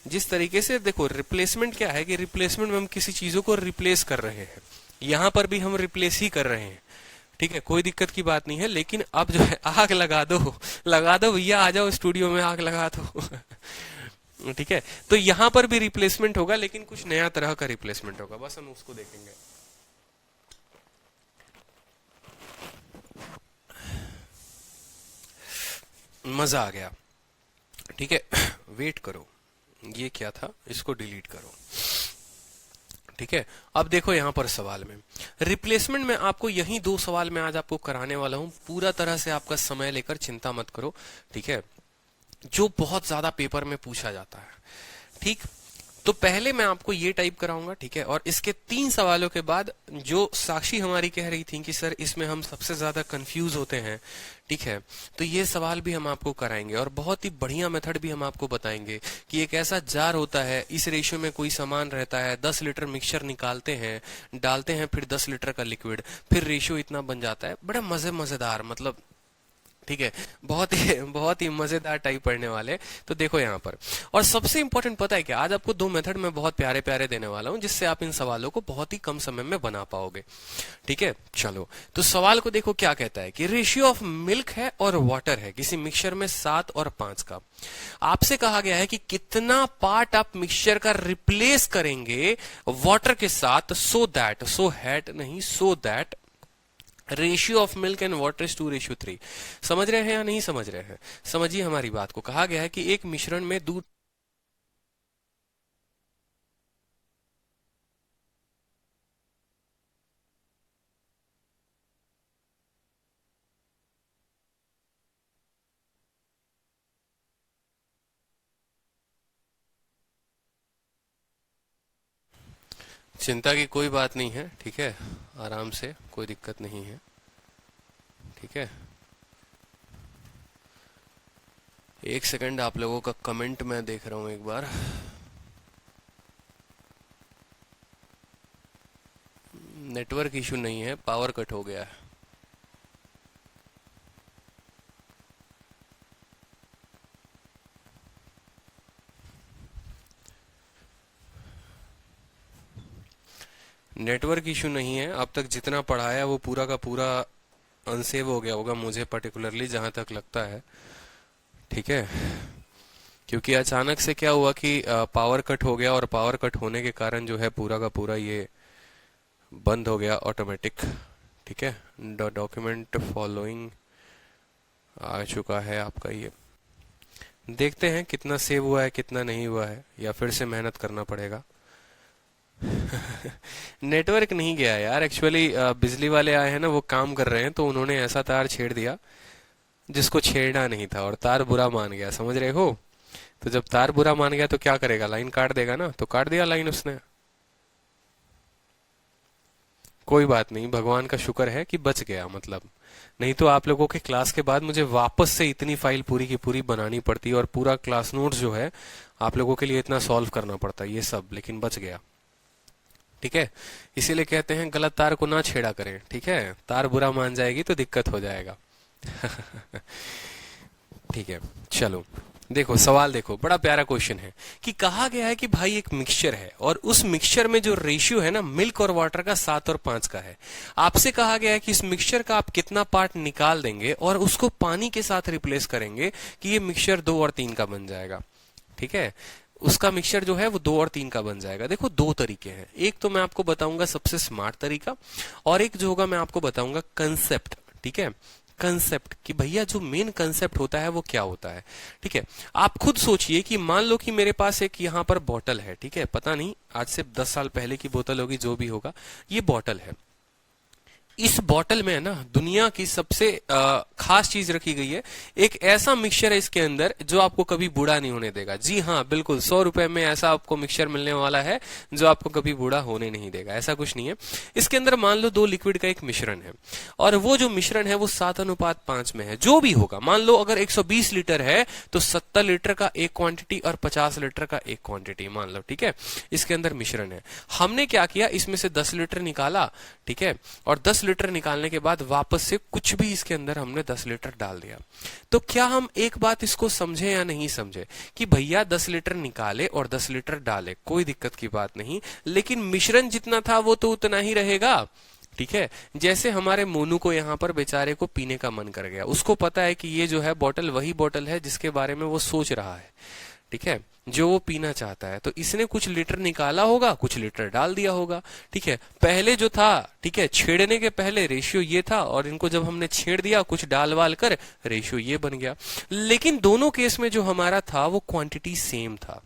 जिस तरीके से देखो, रिप्लेसमेंट क्या है कि रिप्लेसमेंट में हम किसी चीजों को रिप्लेस कर रहे हैं, यहां पर भी हम रिप्लेस ही कर रहे हैं, ठीक है, कोई दिक्कत की बात नहीं है। लेकिन अब जो है आग लगा दो भैया, आ जाओ स्टूडियो में, आग लगा दो ठीक है। तो यहां पर भी रिप्लेसमेंट होगा, लेकिन कुछ नया तरह का रिप्लेसमेंट होगा, बस हम उसको देखेंगे। मजा आ गया, ठीक है। वेट करो, ये क्या था, इसको डिलीट करो, ठीक है। अब देखो यहां पर सवाल में रिप्लेसमेंट में आपको यही 2 सवाल मैं आज आपको कराने वाला हूं, पूरा तरह से आपका समय लेकर, चिंता मत करो, ठीक है, जो बहुत ज्यादा पेपर में पूछा जाता है, ठीक। तो पहले मैं आपको ये टाइप कराऊंगा, ठीक है, और इसके 3 सवालों के बाद जो साक्षी हमारी कह रही थी कि सर इसमें हम सबसे ज्यादा कंफ्यूज होते हैं, ठीक है, तो ये सवाल भी हम आपको कराएंगे, और बहुत ही बढ़िया मेथड भी हम आपको बताएंगे कि एक ऐसा जार होता है, इस रेशियो में कोई सामान रहता है, 10 लीटर मिक्सचर निकालते हैं, डालते हैं, फिर 10 लीटर का लिक्विड, फिर रेशियो इतना बन जाता है। बड़ा मजेदार, मतलब ठीक है, बहुत ही मजेदार टाइप पढ़ने वाले। तो देखो यहाँ पर, और सबसे इंपॉर्टेंट पता है कि आज आपको 2 मेथड में बहुत प्यारे प्यारे देने वाला हूं, जिससे आप इन सवालों को बहुत ही कम समय में बना पाओगे, ठीक है। चलो, तो सवाल को देखो क्या कहता है कि रेशियो ऑफ मिल्क है और वाटर है किसी मिक्सचर में 7 और 5 का। आपसे कहा गया है कि कितना पार्ट आप मिक्सचर का रिप्लेस करेंगे वाटर के साथ, so that ratio of milk and water is 2:3। समझ रहे हैं या नहीं समझ रहे हैं? समझिए हमारी बात को। कहा गया है कि एक मिश्रण में दूध चिंता की कोई बात नहीं है, ठीक है, आराम से, कोई दिक्कत नहीं है, ठीक है। एक सेकंड, आप लोगों का कमेंट मैं देख रहा हूं एक बार। नेटवर्क इशू नहीं है, पावर कट हो गया है। नेटवर्क इशू नहीं है, अब तक जितना पढ़ाया वो पूरा का पूरा अनसेव हो गया होगा, मुझे पर्टिकुलरली जहां तक लगता है, ठीक है। क्योंकि अचानक से क्या हुआ कि पावर कट हो गया, और पावर कट होने के कारण जो है पूरा का पूरा ये बंद हो गया ऑटोमेटिक, ठीक है। डॉक्यूमेंट फॉलोइंग आ चुका है आपका, ये देखते हैं कितना सेव हुआ है कितना नहीं हुआ है, या फिर से मेहनत करना पड़ेगा। नेटवर्क नहीं गया यार, एक्चुअली बिजली वाले आए हैं ना, वो काम कर रहे हैं, तो उन्होंने ऐसा तार छेड़ दिया जिसको छेड़ना नहीं था, और तार बुरा मान गया, समझ रहे हो। तो जब तार बुरा मान गया तो क्या करेगा, लाइन काट देगा ना, तो काट दिया लाइन उसने। कोई बात नहीं, भगवान का शुक्र है कि बच गया, मतलब नहीं तो आप लोगों के क्लास के बाद मुझे वापस से इतनी फाइल पूरी की पूरी बनानी पड़ती, और पूरा क्लास नोट्स जो है आप लोगों के लिए इतना सॉल्व करना पड़ता ये सब, लेकिन बच गया, ठीक है। इसीलिए कहते हैं गलत तार को ना छेड़ा करें, ठीक है, तार बुरा मान जाएगी तो दिक्कत हो जाएगा। ठीक है, चलो देखो सवाल, देखो बड़ा प्यारा क्वेश्चन है कि कहा गया है कि भाई एक मिक्सचर है, और उस मिक्सचर में जो रेशियो है ना मिल्क और वाटर का 7 और 5 का है। आपसे कहा गया है कि इस मिक्सचर का आप कितना पार्ट निकाल देंगे और उसको पानी के साथ रिप्लेस करेंगे कि ये मिक्सचर 2 और 3 का बन जाएगा, ठीक है। उसका मिक्सचर जो है वो 2 और 3 का बन जाएगा। देखो दो तरीके हैं, एक तो मैं आपको बताऊंगा सबसे स्मार्ट तरीका, और एक जो होगा मैं आपको बताऊंगा कंसेप्ट, ठीक है। कंसेप्ट कि भैया जो मेन कंसेप्ट होता है वो क्या होता है, ठीक है। आप खुद सोचिए कि मान लो कि मेरे पास एक यहाँ पर बॉटल है, ठीक है, पता नहीं आज से 10 साल पहले की बोतल होगी, जो भी होगा, ये बॉटल है। इस बॉटल में है ना दुनिया की सबसे खास चीज रखी गई है, एक ऐसा मिक्सचर है इसके अंदर जो आपको कभी बूढ़ा नहीं होने देगा। जी हाँ बिल्कुल, 100 रुपए में ऐसा आपको मिक्सचर मिलने वाला है जो आपको कभी बूढ़ा होने नहीं देगा, ऐसा कुछ नहीं है। इसके अंदर मान लो 2 लिक्विड का एक मिश्रण है, और वो जो मिश्रण है वो 7:5 में है, जो भी होगा। मान लो अगर 120 लीटर है तो 70 लीटर का एक क्वांटिटी और 50 लीटर का एक क्वांटिटी मान लो, ठीक है। इसके अंदर मिश्रण है, हमने क्या किया, इसमें से 10 लीटर निकाला, ठीक है, और 10 लीटर निकालने के बाद वापस से कुछ भी इसके अंदर हमने 10 लीटर डाल दिया। तो क्या हम एक बात इसको समझे या नहीं समझे कि भैया 10 लीटर निकाले और 10 लीटर डाले, कोई दिक्कत की बात नहीं, लेकिन मिश्रण जितना था वो तो उतना ही रहेगा, ठीक है। जैसे हमारे मोनू को यहाँ पर बेचारे को पीने का मन कर गया, उसको पता है कि ये जो है बोतल वही बोतल है जिसके बारे में वो सोच रहा है, ठीक है, जो वो पीना चाहता है। तो इसने कुछ लीटर निकाला होगा, कुछ लीटर डाल दिया होगा, ठीक है। पहले जो था, ठीक है, छेड़ने के पहले रेशियो ये था, और इनको जब हमने छेड़ दिया कुछ डाल वाल कर, रेशियो ये बन गया। लेकिन दोनों केस में जो हमारा था वो क्वांटिटी सेम था।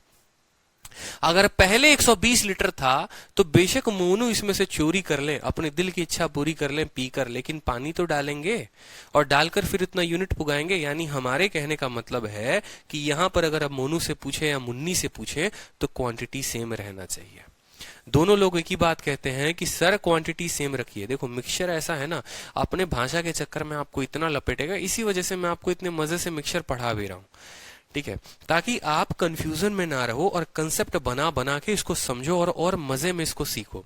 अगर पहले 120 लीटर था तो बेशक मोनू इसमें से चोरी कर ले, अपने दिल की इच्छा पूरी कर ले पी कर, लेकिन पानी तो डालेंगे और डालकर फिर इतना यूनिट पुगाएंगे। यानी हमारे कहने का मतलब है कि यहां पर अगर आप मोनू से पूछे या मुन्नी से पूछे तो क्वांटिटी सेम रहना चाहिए। दोनों लोग एक ही बात कहते हैं कि सर क्वांटिटी सेम रखिए। देखो मिक्सचर ऐसा है ना, अपने भाषा के चक्कर में आपको इतना लपेटेगा, इसी वजह से मैं आपको इतने मजे से मिक्सचर पढ़ा भी रहा हूं, ठीक है, ताकि आप कंफ्यूजन में ना रहो और कंसेप्ट बना बना के इसको समझो और मजे में इसको सीखो।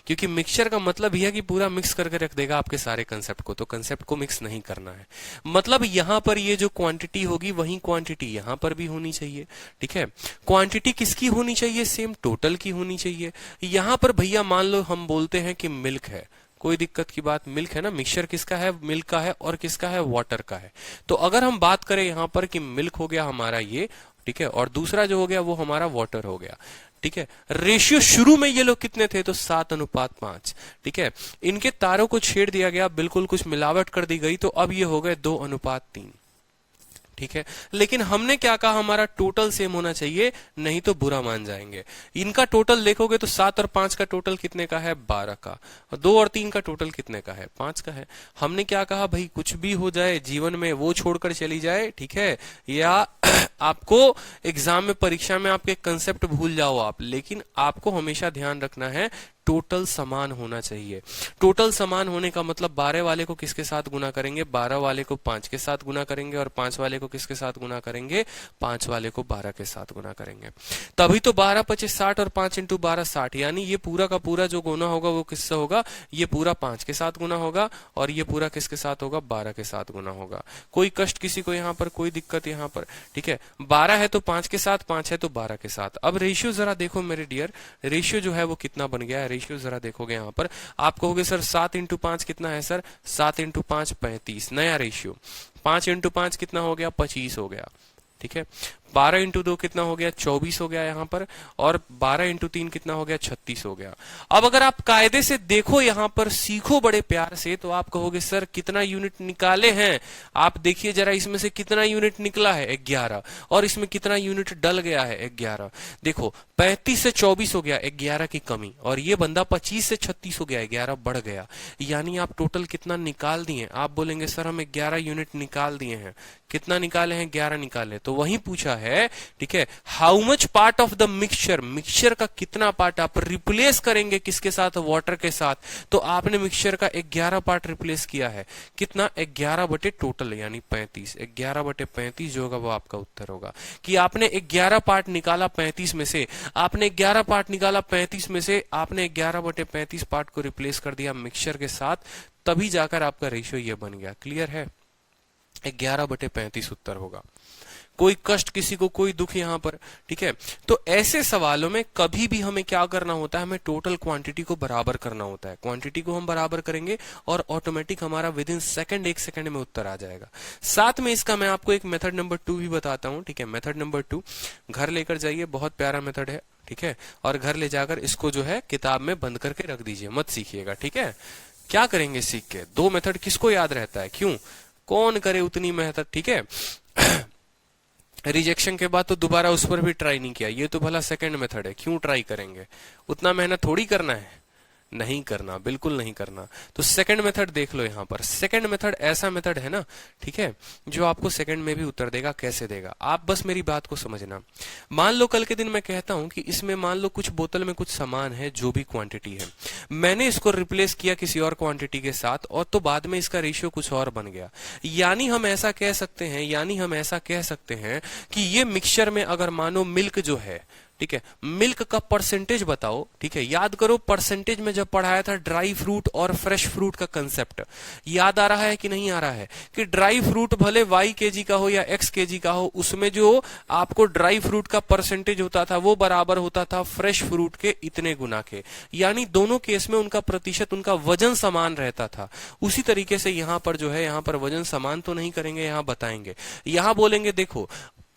क्योंकि मिक्सचर का मतलब यह है कि पूरा मिक्स करके रख देगा आपके सारे कंसेप्ट को, तो कंसेप्ट को मिक्स नहीं करना है। मतलब यहां पर ये जो क्वांटिटी होगी वही क्वांटिटी यहां पर भी होनी चाहिए, ठीक है। क्वांटिटी किसकी होनी चाहिए, सेम टोटल की होनी चाहिए। यहां पर भैया मान लो हम बोलते हैं कि मिल्क है, कोई दिक्कत की बात, मिल्क है ना, मिक्सचर किसका है, मिल्क का है, और किसका है, वाटर का है। तो अगर हम बात करें यहां पर कि मिल्क हो गया हमारा ये, ठीक है, और दूसरा जो हो गया वो हमारा वाटर हो गया, ठीक है। रेशियो शुरू में ये लोग कितने थे, तो 7:5, ठीक है। इनके तारों को छेड़ दिया गया, बिल्कुल कुछ मिलावट कर दी गई, तो अब ये हो गए 2:3, ठीक है। लेकिन हमने क्या कहा, हमारा टोटल सेम होना चाहिए, नहीं तो बुरा मान जाएंगे। इनका टोटल देखोगे तो 7 और 5 का टोटल कितने का है, 12 का, और 2 और 3 का टोटल कितने का है, 5 का है। हमने क्या कहा, भाई कुछ भी हो जाए जीवन में वो छोड़कर चली जाए, ठीक है, या आपको एग्जाम में, परीक्षा में आपके कंसेप्ट भूल जाओ आप, लेकिन आपको हमेशा ध्यान रखना है टोटल समान होना चाहिए। टोटल समान होने का मतलब 12 वाले को किसके साथ गुना करेंगे, 12 वाले को 5 के साथ गुना करेंगे, और 5 वाले को किसके साथ गुना करेंगे, 5 वाले को 12 के साथ गुना करेंगे। तभी तो 12 25 60 और 5 इंटू 12 60, यानी ये पूरा का पूरा जो गुना होगा वो किससे होगा, ये पूरा 5 के साथ गुना होगा, और ये पूरा किसके साथ होगा, 12 के साथ गुना होगा। कोई कष्ट किसी को यहाँ पर, कोई दिक्कत यहाँ पर, ठीक है। 12 है तो 5 के साथ, 5 है तो 12 के साथ। अब रेशियो जरा देखो मेरे डियर, रेशियो जो है वो कितना बन गया है, रेशियो जरा देखोगे यहाँ पर, आप कहोगे सर 7 इंटू 5 कितना है सर, 7 इंटू 5 35, नया रेशियो। 5 इंटू 5 कितना हो गया, 25 हो गया, ठीक है। 12 इंटू 2 कितना हो गया, 24 हो गया यहाँ पर, और 12 इंटू 3 कितना हो गया, 36 हो गया। अब अगर आप कायदे से देखो यहाँ पर, सीखो बड़े प्यार से, तो आप कहोगे सर कितना यूनिट निकाले हैं, आप देखिए जरा इसमें से कितना यूनिट निकला है, 11, और इसमें कितना यूनिट डल गया है, 11। देखो 35 से 24 हो गया, 11 की कमी, और ये बंदा 25 से 36 हो गया, 11 बढ़ गया, यानी आप टोटल कितना निकाल दिए। आप बोलेंगे सर हम 11 यूनिट निकाल दिए हैं, कितना निकाले हैं, 11 निकाले। तो वही पूछा है, ठीक है, how much part of the mixture, mixture का कितना पार्ट आप रिप्लेस करेंगे किसके साथ, वाटर के साथ। तो आपने मिक्सचर का 11 पार्ट रिप्लेस किया है, कितना, 11 बटे टोटल यानी 35, 11 बटे 35 जो होगा वो आपका उत्तर होगा। कि आपने 11 पार्ट निकाला 35 में से, आपने 11 पार्ट निकाला 35 में से, आपने 11 बटे 35 पार्ट को रिप्लेस कर दिया मिक्सचर के साथ, तभी जाकर आपका रेशियो ये बन गया। क्लियर है, 11 बटे 35 उत्तर होगा। कोई कष्ट किसी को, कोई दुख यहाँ पर, ठीक है। तो ऐसे सवालों में कभी भी हमें क्या करना होता है, हमें टोटल क्वांटिटी को बराबर करना होता है। क्वांटिटी को हम बराबर करेंगे और ऑटोमेटिक हमारा विद इन सेकंड, 1 सेकंड में उत्तर आ जाएगा। साथ में इसका मैं आपको एक मेथड नंबर 2 भी बताता हूं, ठीक है। मेथड नंबर 2 घर लेकर जाइए, बहुत प्यारा मेथड है, ठीक है। और घर ले जाकर इसको जो है किताब में बंद करके रख दीजिए, मत सीखिएगा, ठीक है। क्या करेंगे सीख के, 2 मेथड किसको याद रहता है, क्यों, कौन करे उतनी मेहनत, ठीक है। रिजेक्शन के बाद तो दोबारा उस पर भी ट्राई नहीं किया, ये तो भला सेकंड मेथड है, क्यों ट्राई करेंगे, उतना मेहनत थोड़ी करना है, नहीं करना, बिल्कुल नहीं करना। तो सेकंड मेथड देख लो यहाँ पर। सेकंड मेथड ऐसा मेथड है ना, ठीक है, जो आपको सेकंड में भी उत्तर देगा। कैसे देगा, आप बस मेरी बात को समझना। मान लो कल के दिन मैं कहता हूं कि इसमें मान लो कुछ बोतल में कुछ सामान है, जो भी क्वांटिटी है, मैंने इसको रिप्लेस किया किसी और क्वांटिटी के साथ, और तो बाद में इसका रेशियो कुछ और बन गया। यानी हम ऐसा कह सकते हैं कि ये मिक्सचर में अगर मानो मिल्क जो है, ठीक है, मिल्क का परसेंटेज बताओ, ठीक है। याद करो परसेंटेज में जब पढ़ाया था ड्राई फ्रूट और फ्रेश फ्रूट का कंसेप्ट, याद आ रहा है कि नहीं आ रहा है, कि ड्राई फ्रूट भले y kg का हो या x kg का हो, उसमें जो आपको ड्राई फ्रूट का परसेंटेज होता था वो बराबर होता था फ्रेश फ्रूट के इतने गुना के, यानी दोनों केस में उनका प्रतिशत, उनका वजन समान रहता था। उसी तरीके से यहां पर जो है, यहां पर वजन समान तो नहीं करेंगे, यहां बताएंगे, यहां बोलेंगे देखो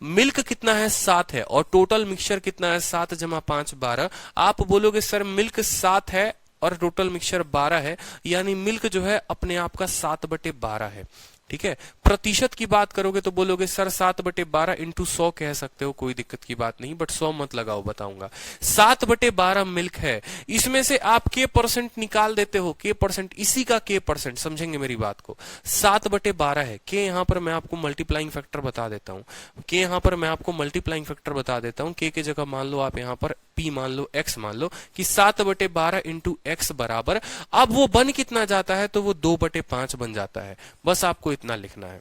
मिल्क कितना है 7 है, और टोटल मिक्सचर कितना है 7 जमा 5 12। आप बोलोगे सर मिल्क 7 है और टोटल मिक्सचर 12 है, यानी मिल्क जो है अपने आप का 7/12 है, ठीक है। प्रतिशत की बात करोगे तो बोलोगे सर 7/12 इंटू 100 कह सकते हो, कोई दिक्कत की बात नहीं, बट 100 मत लगाओ, बताऊंगा। 7/12 मिल्क है, इसमें से आप के परसेंट निकाल देते हो, के परसेंट, इसी का के परसेंट, समझेंगे मेरी बात को। 7/12 है, के यहाँ पर मैं आपको मल्टीप्लाइंग फैक्टर बता देता हूँ, के यहाँ पर मैं आपको मल्टीप्लाइंग फैक्टर बता देता हूँ। के जगह मान लो आप यहाँ पर p मान लो, x मान लो, कि 7/12 इंटू x बराबर, अब वो बन कितना जाता है, तो वो 2/5 बन जाता है। बस आपको इतना लिखना है,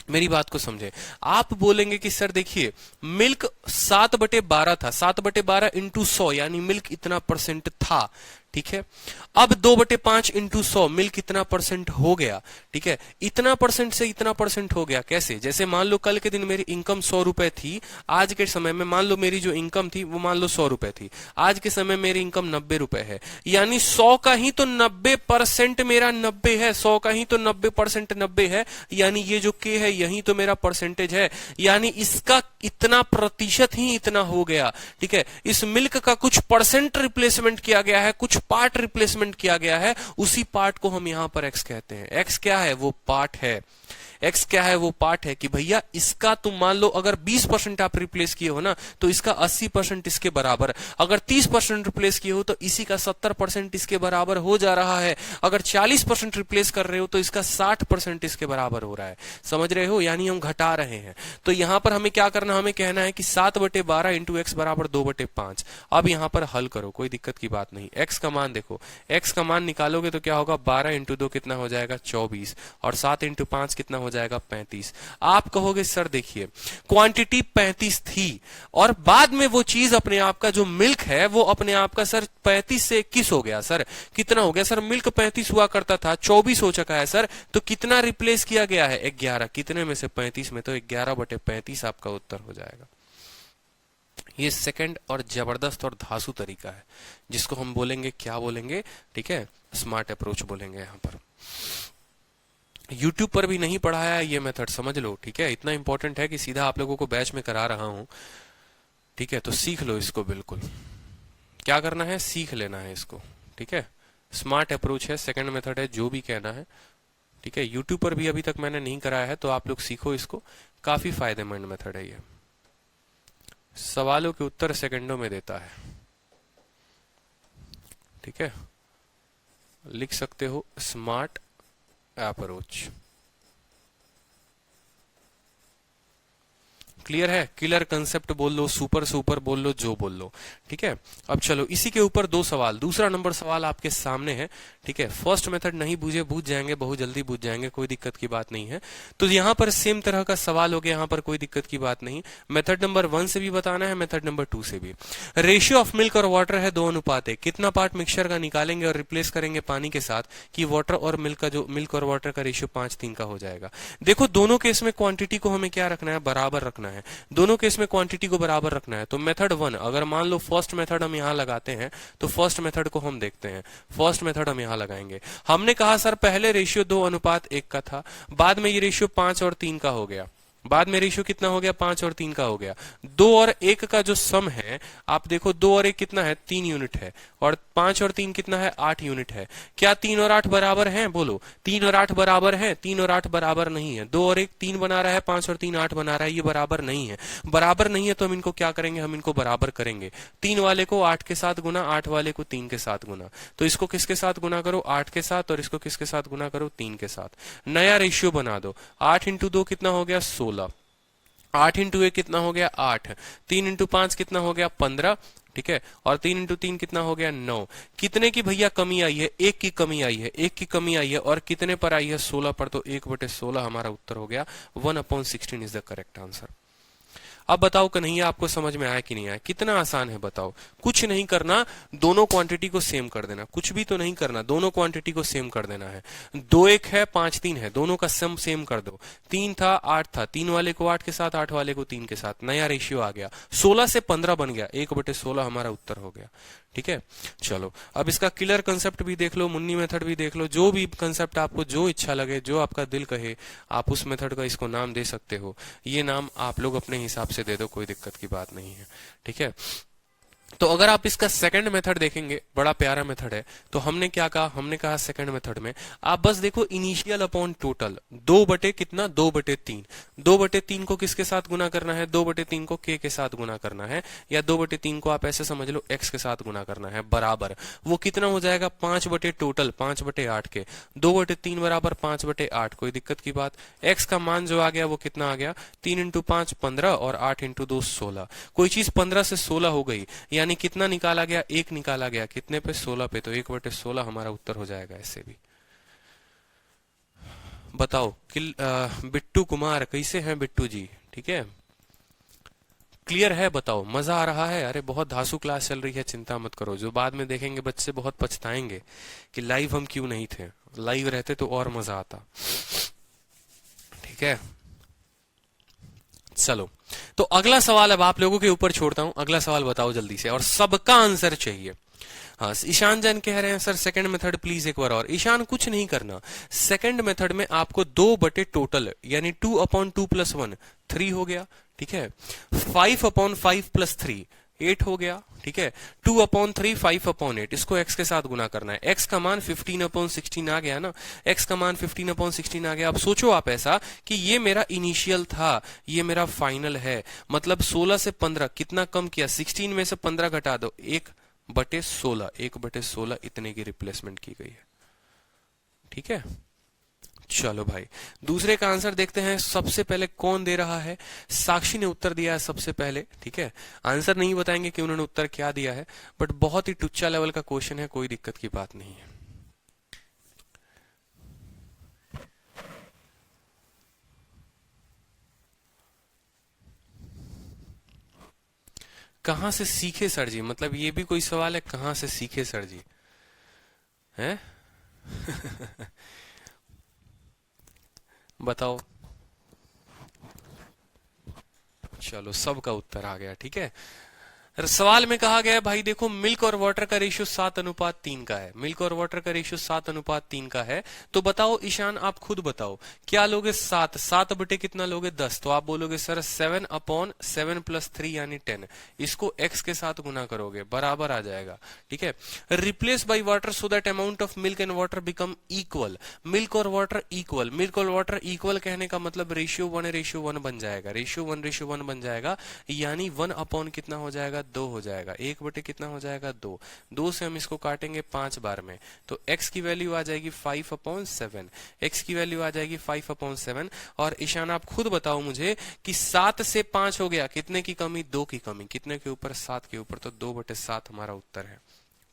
मेरी बात को समझे। आप बोलेंगे कि सर देखिए मिल्क 7/12 था, 7/12 इंटू 100 यानी मिल्क इतना परसेंट था, ठीक है। अब 2/5 इंटू 100 मिल्क कितना परसेंट हो गया, ठीक है। इतना परसेंट से इतना परसेंट हो गया, कैसे, जैसे मान लो कल के दिन मेरी इनकम 100 रुपए थी, आज के समय में मान लो मेरी जो इनकम थी वो मान लो 100 रुपए थी, आज के समय मेरी इनकम 90 रुपए है, यानी 100 का ही तो 90% मेरा 90 है, 100 का ही तो 90% 90 है, यानी ये जो के है यही तो मेरा परसेंटेज है, यानी इसका इतना प्रतिशत ही इतना हो गया, ठीक है। इस मिल्क का कुछ परसेंट रिप्लेसमेंट किया गया है, कुछ पार्ट रिप्लेसमेंट किया गया है उसी पार्ट को हम यहां पर x कहते हैं। x क्या है? वो पार्ट है। x क्या है? वो पार्ट है कि भैया इसका तुम मान लो अगर 20% आप रिप्लेस किए हो ना तो इसका 80% इसके बराबर, अगर 30% रिप्लेस किए हो तो इसी का 70% इसके बराबर हो जा रहा है, अगर 40% रिप्लेस कर रहे हो तो इसका 60% इसके बराबर हो रहा है। समझ रहे हो? यानी हम घटा रहे हैं। तो यहां पर हमें क्या करना, हमें कहना है कि 7/12 इंटू एक्स बराबर 2/5। अब यहां पर हल करो, कोई दिक्कत की बात नहीं। x का मान देखो, x का मान निकालोगे तो क्या होगा, 12 इंटू 2 कितना हो जाएगा, 24, और 7 इंटू 5 कितना हो जाएगा, 35। आप कहोगे सर देखिए क्वांटिटी 35 थी और बाद में वो चीज अपने आप का जो मिल्क है वो अपने आप का सर 35 से 21 हो गया। सर कितना हो गया? सर मिल्क 35 हुआ करता था, 24 हो चुका है सर, तो कितना रिप्लेस किया गया है, 11। कितने में से? 35 में, तो 11/35 आपका उत्तर हो जाएगा। ये सेकंड और जबरदस्त और धांसू तरीका है जिसको हम बोलेंगे, क्या बोलेंगे, ठीक है, स्मार्ट अप्रोच बोलेंगे। यहां पर YouTube पर भी नहीं पढ़ाया है ये मेथड, समझ लो, ठीक है। इतना इंपॉर्टेंट है कि सीधा आप लोगों को बैच में करा रहा हूं, ठीक है। तो सीख लो इसको, बिल्कुल क्या करना है, सीख लेना है इसको, ठीक है। स्मार्ट अप्रोच है, सेकंड मेथड है, जो भी कहना है, ठीक है। YouTube पर भी अभी तक मैंने नहीं कराया है तो आप लोग सीखो इसको, काफी फायदेमंद मेथड है ये। सवालों के उत्तर सेकंडों में देता है, ठीक है। लिख सकते हो स्मार्ट अप्रोच। क्लियर है? किलर कंसेप्ट बोल लो, सुपर सुपर बोल लो, जो बोल लो, ठीक है। अब चलो इसी के ऊपर दो सवाल, दूसरा नंबर सवाल आपके सामने है, ठीक है। फर्स्ट मेथड नहीं बूझे, बूझ जाएंगे, बहुत जल्दी बूझ जाएंगे, कोई दिक्कत की बात नहीं है। तो यहां पर सेम तरह का सवाल हो गया, यहां पर कोई दिक्कत की बात नहीं। मेथड नंबर 1 से भी बताना है, मेथड नंबर 2 से भी। रेशियो ऑफ मिल्क और वाटर है 2:1। कितना पार्ट मिक्सचर का निकालेंगे और रिप्लेस करेंगे पानी के साथ कि वाटर और मिल्क का जो मिल्क और वाटर का रेशियो 5:3 का हो जाएगा। देखो दोनों केस में क्वांटिटी को हमें क्या रखना है, बराबर रखना है। दोनों केस में क्वांटिटी को बराबर रखना है। तो मेथड 1, अगर मान लो फर्स्ट मेथड हम यहां लगाते हैं तो फर्स्ट मेथड को हम देखते हैं। फर्स्ट मेथड हम यहां लगाएंगे। हमने कहा सर पहले रेशियो 2:1 का था, बाद में ये रेशियो 5 और 3 का हो गया। बाद में रेशियो कितना हो गया, 5 और 3 का हो गया। 2 और 1 का जो सम है, आप देखो 2 और 1 कितना है, 3 यूनिट है, और 5 और 3 कितना है, 8 यूनिट है। क्या 3 और 8 बराबर हैं? बोलो 3 और 8 बराबर हैं? 3 और 8 बराबर नहीं है। 2 और 1 3 बना रहा है, 5 और 3 8 बना रहा है, ये बराबर नहीं है। बराबर नहीं है तो हम इनको क्या करेंगे, हम इनको बराबर करेंगे। 3 वाले को 8 के साथ गुना, 8 वाले को 3 के साथ गुना। तो इसको किसके साथ गुना करो, 8 के साथ, और इसको किसके साथ गुना करो, 3 के साथ। नया रेशियो बना दो। 8 इंटू 2 कितना हो गया, 16। 8 इंटू 1 कितना हो गया, 8। 3 इंटू 5 कितना हो गया, 15, ठीक है। और 3 इंटू 3 कितना हो गया, 9। कितने की भैया कमी आई है, 1 की कमी आई है, 1 की कमी आई है, और कितने पर आई है, 16 पर। तो 1/16 हमारा उत्तर हो गया। 1/16 इज द करेक्ट आंसर। अब बताओ कन्हैया आपको समझ में आया कि नहीं आया? कितना आसान है बताओ। कुछ नहीं करना, दोनों क्वांटिटी को सेम कर देना। कुछ भी तो नहीं करना, दोनों क्वांटिटी को सेम कर देना है। 2 1 है, 5 3 है, दोनों का सम सेम कर दो। 3 था, 8 था, 3 वाले को 8 के साथ, 8 वाले को 3 के साथ। नया रेशियो आ गया, 16 से 15 बन गया, 1/16 हमारा उत्तर हो गया, ठीक है। चलो अब इसका किलर कंसेप्ट भी देख लो, मुन्नी मेथड भी देख लो, जो भी कंसेप्ट आपको जो इच्छा लगे, जो आपका दिल कहे, आप उस मेथड का इसको नाम दे सकते हो। ये नाम आप लोग अपने हिसाब से दे दो, कोई दिक्कत की बात नहीं है, ठीक है। तो अगर आप इसका सेकंड मेथड देखेंगे, बड़ा प्यारा मेथड है। तो हमने क्या कहा, हमने कहा सेकंड मेथड में आप बस देखो इनिशियल अपॉन टोटल, 2 बटे कितना, 2/3। 2/3 को किसके साथ गुना करना है, 2/3 को k के साथ गुना करना है, या 2/3 को आप ऐसे समझ लो x के साथ गुना करना है, बराबर। वो कितना हो जाएगा, 5 बटे टोटल, 5/8 के। 2/3 बराबर 5/8, कोई दिक्कत की बात। x का मान जो आ गया वो कितना आ गया, 3 इंटू 5 15, और 8 इंटू 2 16। कोई चीज 15 से 16 हो गई, यानी कितना निकाला गया, 1 निकाला गया। कितने पे, 16 पे। तो 1/16 हमारा उत्तर हो जाएगा ऐसे भी। बताओ बिट्टू कुमार कैसे हैं बिट्टू जी, ठीक है, क्लियर है? बताओ मजा आ रहा है? अरे बहुत धांसू क्लास चल रही है, चिंता मत करो। जो बाद में देखेंगे बच्चे बहुत पछताएंगे कि लाइव हम क्यों नहीं थे, लाइव रहते तो और मजा आता, ठीक है। चलो तो अगला सवाल अब आप लोगों के ऊपर छोड़ता हूं। अगला सवाल बताओ जल्दी से, और सबका आंसर चाहिए। हाँ, ईशान जैन कह रहे हैं सर सेकंड मेथड प्लीज एक बार और। ईशान कुछ नहीं करना, सेकंड मेथड में आपको 2 बटे टोटल यानी 2/2 + 1 3 हो गया, ठीक है। 5/5 + 3 8 हो गया, ठीक है। 2/3 5/8, इसको x के साथ गुना करना है। x का मान 15/16 आ गया ना, x का मान 15/16 आ गया। अब सोचो आप ऐसा कि ये मेरा इनिशियल था, ये मेरा फाइनल है, मतलब 16 से 15 कितना कम किया, 16 में से 15 घटा दो, 1/16, 1/16 इतने की रिप्लेसमेंट की गई है, ठीक है। चलो भाई, दूसरे का आंसर देखते हैं। सबसे पहले कौन दे रहा है? साक्षी ने उत्तर दिया है सबसे पहले, ठीक है। आंसर नहीं बताएंगे कि उन्होंने उत्तर क्या दिया है, बट बहुत ही टुच्चा लेवल का क्वेश्चन है, कोई दिक्कत की बात नहीं है। कहां से सीखे सर जी, मतलब ये भी कोई सवाल है, कहां से सीखे सर जी, है? बताओ। चलो, सबका उत्तर आ गया, ठीक है। सवाल में कहा गया है भाई देखो, मिल्क और वाटर का रेशियो 7:3 का है, मिल्क और वाटर का रेशियो 7:3 का है। तो बताओ ईशान, आप खुद बताओ क्या लोगे? 7 बटे कितना लोगे? 10। तो आप बोलोगे सर 7/7 + 3 यानी 10, इसको x के साथ गुना करोगे, बराबर आ जाएगा, ठीक है। Replace by water so that amount of milk and water become equal. Milk और वाटर इक्वल, मिल्क और वाटर इक्वल कहने का मतलब रेशियो 1:1 बन जाएगा, रेशियो 1:1 बन जाएगा, यानी 1 कितना हो जाएगा? 2 हो जाएगा। 1 बटे कितना हो जाएगा? 2। 2 से हम इसको काटेंगे 5 बार में, तो x की वैल्यू आ जाएगी 5/7, x की वैल्यू आ जाएगी 5/7। और ईशान आप खुद बताओ मुझे कि 7 से 5 हो गया, कितने की कमी? 2 की कमी, कितने के ऊपर? 7 के ऊपर, तो 2/7 हमारा उत्तर है।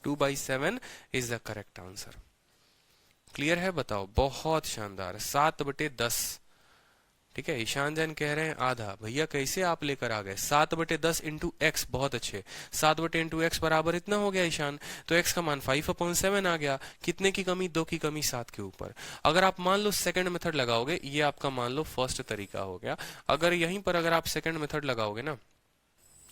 2/7 is the correct answer. Clear है? बताओ। बहुत शानदार, 7/10, ठीक है। ईशान जैन कह रहे हैं आधा। भैया कैसे आप लेकर आ गए? 7/10 इंटू एक्स, बहुत अच्छे। 7/x बराबर इतना हो गया ईशान, तो x का मान 5/7 आ गया। कितने की कमी? 2 की कमी 7 के ऊपर। अगर आप मान लो सेकंड मेथड लगाओगे, ये आपका मान लो फर्स्ट तरीका हो गया। अगर यहीं पर अगर आप सेकंड मेथड लगाओगे ना,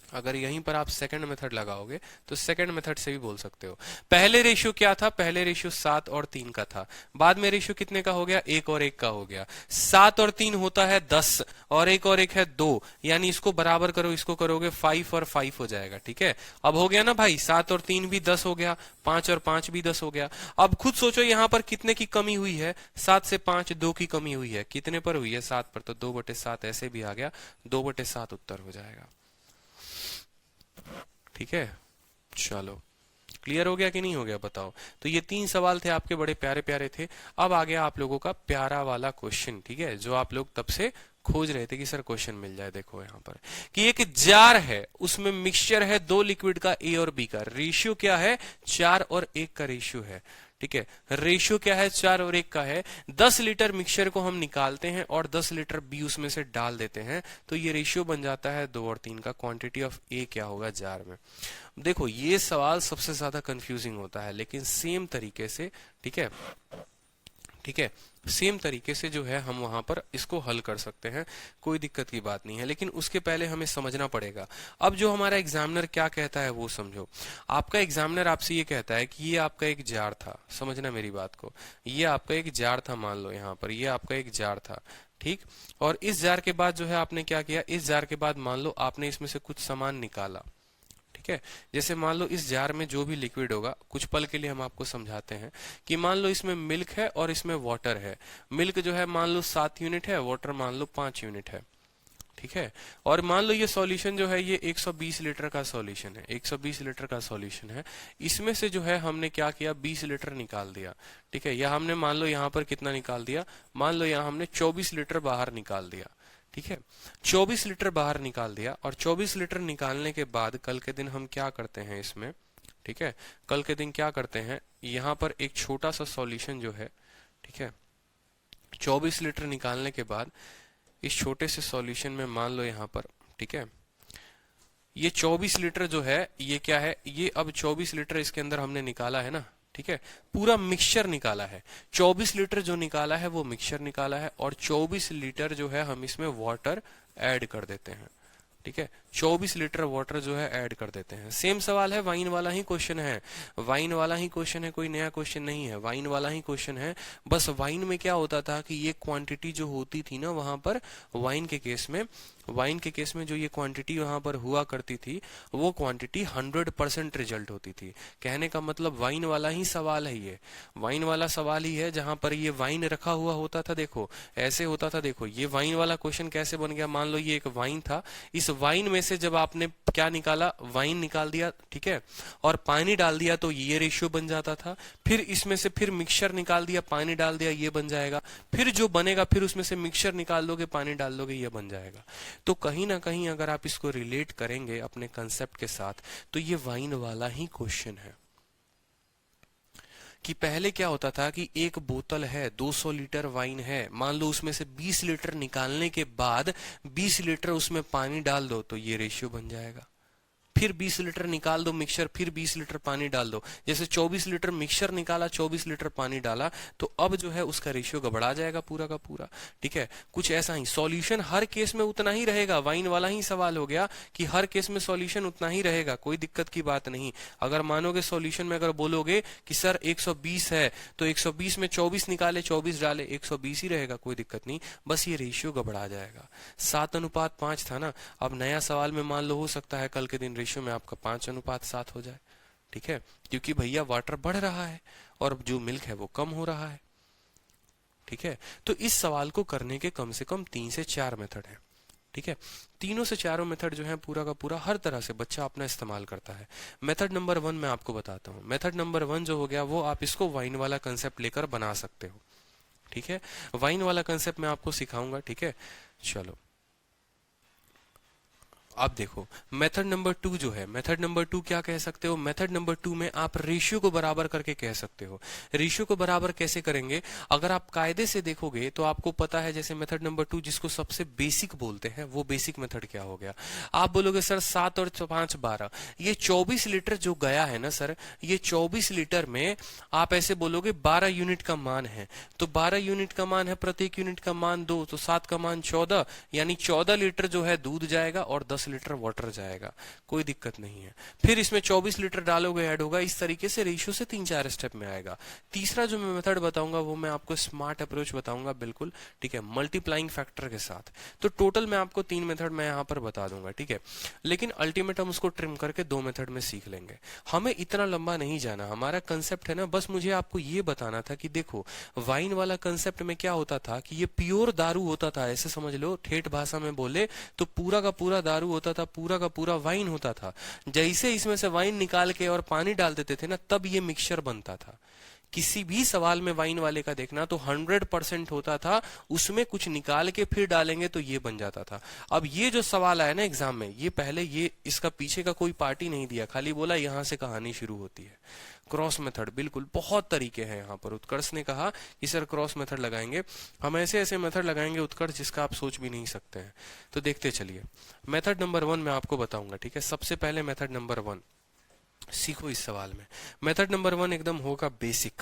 अगर यहीं पर आप सेकंड मेथड लगाओगे तो सेकंड मेथड से भी बोल सकते हो। पहले रेशियो क्या था? पहले रेशियो 7 और 3 का था। बाद में रेशियो कितने का हो गया? 1 और 1 का हो गया। 7 और 3 होता है 10, और 1 और 1 है 2, यानी इसको बराबर करो, इसको करोगे 5 और 5 हो जाएगा, ठीक है। अब हो गया ना भाई, 7 और 3 भी 10 हो गया, 5 और 5 भी 10 हो गया। अब खुद सोचो यहाँ पर कितने की कमी हुई है? 7 से 5 2 की कमी हुई है। कितने पर हुई है? 7 पर, तो 2/7 ऐसे भी आ गया, 2/7 उत्तर हो जाएगा, ठीक है। चलो, क्लियर हो गया कि नहीं हो गया? बताओ। तो ये 3 सवाल थे आपके, बड़े प्यारे प्यारे थे। अब आ गया आप लोगों का प्यारा वाला क्वेश्चन, ठीक है, जो आप लोग तब से खोज रहे थे कि सर क्वेश्चन मिल जाए। देखो यहाँ पर कि एक जार है, उसमें मिक्सचर है 2 लिक्विड का, ए और बी का। रेशियो क्या है? 4 और 1 का रेशियो है, ठीक है। रेशियो क्या है? 4 और 1 का है। 10 लीटर मिक्सचर को हम निकालते हैं और 10 लीटर बी उसमें से डाल देते हैं, तो ये रेशियो बन जाता है 2 और 3 का। क्वांटिटी ऑफ ए क्या होगा जार में? देखो, ये सवाल सबसे ज्यादा कंफ्यूजिंग होता है, लेकिन सेम तरीके से, ठीक है, ठीक है, सेम तरीके से जो है हम वहां पर इसको हल कर सकते हैं, कोई दिक्कत की बात नहीं है। लेकिन उसके पहले हमें समझना पड़ेगा। अब जो हमारा एग्जामिनर क्या कहता है वो समझो। आपका एग्जामिनर आपसे ये कहता है कि ये आपका एक जार था, समझना मेरी बात को, ये आपका एक जार था, मान लो यहाँ पर ये आपका एक जार था, ठीक। और इस जार के बाद जो है आपने क्या किया? इस जार के बाद मान लो आपने इसमें से कुछ सामान निकाला, ठीक है। जैसे मान लो इस जार में जो भी लिक्विड होगा, कुछ पल के लिए हम आपको समझाते हैं कि मान लो इसमें मिल्क है और इसमें वाटर है। मिल्क जो है मान लो 7 यूनिट है, वाटर मान लो 5 यूनिट है, ठीक है। और मान लो ये सॉल्यूशन जो है ये 120 लीटर का सॉल्यूशन है, 120 लीटर का सॉल्यूशन है। इसमें से जो है हमने क्या किया? 20 लीटर निकाल दिया, ठीक है। या हमने मान लो यहाँ पर कितना निकाल दिया? मान लो यहाँ हमने 24 लीटर बाहर निकाल दिया, ठीक है। 24 लीटर बाहर निकाल दिया, और 24 लीटर निकालने के बाद कल के दिन हम क्या करते हैं इसमें, ठीक है, कल के दिन क्या करते हैं, यहाँ पर एक छोटा सा सॉल्यूशन जो है, ठीक है, 24 लीटर निकालने के बाद इस छोटे से सॉल्यूशन में मान लो यहाँ पर, ठीक है, ये 24 लीटर जो है ये क्या है? ये अब 24 लीटर इसके अंदर हमने निकाला है ना, ठीक है, पूरा मिक्सचर निकाला है। 24 लीटर जो निकाला है वो मिक्सचर निकाला है, और 24 लीटर जो है हम इसमें वाटर ऐड कर देते हैं, ठीक है। 24 लीटर वाटर जो है ऐड कर देते हैं। सेम सवाल है, वाइन वाला ही क्वेश्चन है, वाइन वाला ही क्वेश्चन है, कोई नया क्वेश्चन नहीं है, वाइन वाला ही क्वेश्चन है। बस वाइन में क्या होता था कि ये क्वांटिटी जो होती थी ना वहां पर, वाइन के केस में वाइन के केस में जो ये क्वांटिटी वहां पर हुआ करती थी वो क्वांटिटी 100% रिजल्ट होती थी। कहने का मतलब वाइन वाला ही सवाल है, ये वाइन वाला सवाल ही है जहां पर ये वाइन रखा हुआ होता था। देखो ऐसे होता था, देखो ये वाइन वाला क्वेश्चन कैसे बन गया। मान लो ये एक वाइन था, इस वाइन में से जब आपने क्या निकाला, वाइन निकाल दिया, ठीक है, और पानी डाल दिया तो ये रेशियो बन जाता था। फिर इसमें से फिर मिक्सचर निकाल दिया, पानी डाल दिया, ये बन जाएगा। फिर जो बनेगा फिर उसमें से मिक्सचर निकाल दोगे, पानी डाल दोगे, ये बन जाएगा। तो कहीं ना कहीं अगर आप इसको रिलेट करेंगे अपने कंसेप्ट के साथ तो ये वाइन वाला ही क्वेश्चन है। कि पहले क्या होता था कि एक बोतल है, 200 लीटर वाइन है, मान लो उसमें से 20 लीटर निकालने के बाद 20 लीटर उसमें पानी डाल दो तो ये रेशियो बन जाएगा। फिर 20 लीटर निकाल दो मिक्सचर, फिर 20 लीटर पानी डाल दो। जैसे 24 लीटर मिक्सचर निकाला, 24 लीटर पानी डाला, तो अब जो है उसका रेशियो गड़बड़ा जाएगा पूरा का पूरा। ठीक है, कुछ ऐसा ही सॉल्यूशन हर केस में उतना ही रहेगा। वाइन वाला ही सवाल हो गया कि हर केस में सॉल्यूशन उतना ही रहेगा, कोई दिक्कत की बात नहीं। अगर मानोगे सॉल्यूशन में अगर बोलोगे कि सर 120 है तो 120 में 24 निकाले, 24 डाले, 120 ही रहेगा, कोई दिक्कत नहीं, बस ये रेशियो गड़बड़ा जाएगा। 7:5 था ना, अब नया सवाल में मान लो हो सकता है कल के दिन रेशियो में आपका 5:7 हो जाए। ठीक है, क्योंकि भैया वाटर बढ़ रहा है और जो मिल्क है वो कम हो रहा है। ठीक है, तो इस सवाल को करने के कम से कम 3 से 4 मेथड है। ठीक है, तीनों से चारों मेथड जो है पूरा का पूरा हर तरह से बच्चा अपना इस्तेमाल करता है। मेथड नंबर 1 मैं आपको बताता हूँ। मेथड नंबर 1 जो हो गया वो आप इसको वाइन वाला कंसेप्ट लेकर बना सकते हो। ठीक है, वाइन वाला कंसेप्ट मैं आपको सिखाऊंगा। ठीक है, चलो अब देखो मेथड नंबर 2 जो है, मेथड नंबर 2 क्या कह सकते हो, मेथड नंबर 2 में आप रेशियो को बराबर करके कह सकते हो। रेशियो को बराबर कैसे करेंगे, अगर आप कायदे से देखोगे तो आपको पता है, जैसे मेथड नंबर 2 जिसको सबसे बेसिक बोलते हैं, वो बेसिक मेथड क्या हो गया। आप बोलोगे सर 7 और 5 12, ये 24 लीटर जो गया है ना सर, ये 24 लीटर में आप ऐसे बोलोगे 12 यूनिट का मान है, तो 12 यूनिट का मान है, प्रत्येक यूनिट का मान 2, तो 7 का मान 14, यानी 14 लीटर जो है दूध जाएगा और 10 लीटर वाटर जाएगा, कोई दिक्कत नहीं है। फिर इसमें 24 लीटर डालोगे, ऐड होगा, इस तरीके से रेशियो से 3-4 स्टेप में आएगा। तीसरा जो मैं मेथड बताऊंगा वो मैं आपको स्मार्ट अप्रोच बताऊंगा, बिल्कुल ठीक है, मल्टीप्लाइंग फैक्टर के साथ। तो टोटल मैं आपको 3 मेथड मैं यहाँ पर बता दूंगा। ठीक है, लेकिन अल्टीमेट हम उसको ट्रिम करके 2 मेथड में सीख लेंगे। हमें इतना लंबा नहीं जाना, हमारा कंसेप्ट है ना, बस मुझे आपको ये बताना था कि देखो वाइन वाला कंसेप्ट में क्या होता था कि ये प्योर दारू होता था, ऐसे समझ लो, ठेठ भाषा में बोले तो पूरा का पूरा दारू होता था, पूरा का पूरा वाइन होता था। जैसे इसमें से वाइन निकाल के और पानी डाल देते थे ना, तब ये मिक्सचर बनता था। किसी भी सवाल में वाइन वाले का देखना तो 100% होता था, उसमें कुछ निकाल के फिर डालेंगे तो ये बन जाता था। अब ये जो सवाल आया ना एग्जाम में, ये पहले ये इसका पीछे का कोई पार्टी नहीं दिया, खाली बोला यहां से कहानी शुरू होती है। क्रॉस मेथड, बिल्कुल बहुत तरीके हैं यहाँ पर। उत्कर्ष ने कहा कि सर क्रॉस मेथड लगाएंगे, हम ऐसे ऐसे मेथड लगाएंगे उत्कर्ष जिसका आप सोच भी नहीं सकते हैं। तो देखते चलिए, मेथड नंबर 1 मैं आपको बताऊंगा। ठीक है, सबसे पहले मेथड नंबर 1 सीखो इस सवाल में। मेथड नंबर 1 एकदम होगा बेसिक।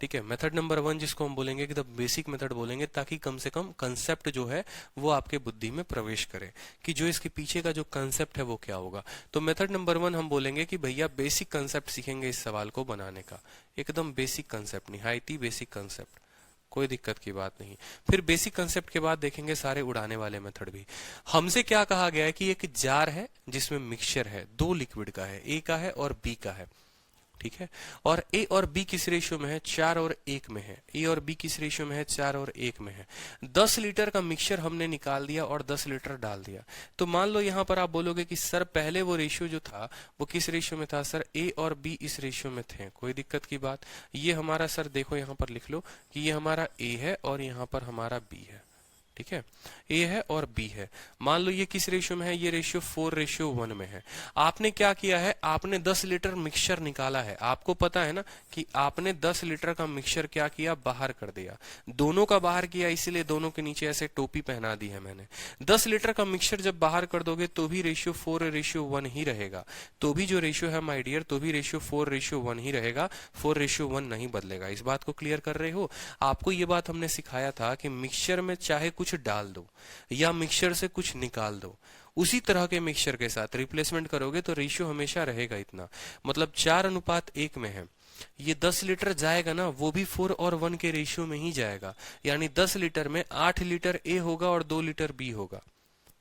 ठीक है, मेथड नंबर 1 जिसको हम बोलेंगे एकदम बेसिक मेथड बोलेंगे, ताकि कम से कम कंसेप्ट जो है वो आपके बुद्धि में प्रवेश करे कि जो इसके पीछे का जो कंसेप्ट है वो क्या होगा। तो मेथड नंबर 1 हम बोलेंगे कि भैया बेसिक कंसेप्ट सीखेंगे इस सवाल को बनाने का, एकदम बेसिक कंसेप्ट, निहायती बेसिक कंसेप्ट, कोई दिक्कत की बात नहीं। फिर बेसिक कंसेप्ट के बाद देखेंगे सारे उड़ाने वाले मेथड भी। हमसे क्या कहा गया है कि एक जार है जिसमें मिक्सचर है, 2 लिक्विड का है, ए का है और बी का है। ठीक है, और ए और बी किस रेशियो में है, 4 और 1 में है। ए और बी किस रेशियो में है, 4 और 1 में है। 10 लीटर का मिक्सचर हमने निकाल दिया और 10 लीटर डाल दिया। तो मान लो यहाँ पर आप बोलोगे कि सर पहले वो रेशियो जो था वो किस रेशियो में था, सर ए और बी इस रेशियो में थे, कोई दिक्कत की बात। ये हमारा सर देखो यहाँ पर लिख लो कि ये हमारा ए है और यहाँ पर हमारा बी है। ठीक है, ए है और बी है। मान लो ये किस रेशियो में है, ये रेशियो 4:1 में है। आपने क्या किया है, आपने 10 लीटर मिक्सचर निकाला है। आपको पता है ना कि आपने 10 लीटर का मिक्सचर क्या किया, बाहर कर दिया। दोनों का बाहर किया, इसीलिए दोनों के नीचे ऐसे टोपी पहना दी है मैंने। 10 लीटर का मिक्सचर जब बाहर कर दोगे तो भी रेशियो 4:1 ही रहेगा। तो भी जो रेशियो है माय डियर, तो भी रेशियो 4:1 ही रहेगा, 4:1 नहीं बदलेगा। इस बात को क्लियर कर रहे हो। आपको ये बात हमने सिखाया था कि मिक्सचर में चाहे कुछ डाल दो या मिक्सचर से कुछ निकाल दो, उसी तरह के मिक्सचर के साथ रिप्लेसमेंट करोगे तो रेशियो हमेशा रहेगा इतना, मतलब 4:1 में है। ये 10 लीटर जाएगा ना, वो भी 4 और 1 के रेशियो में ही जाएगा, यानी 10 लीटर में 8 लीटर ए होगा और 2 लीटर बी होगा।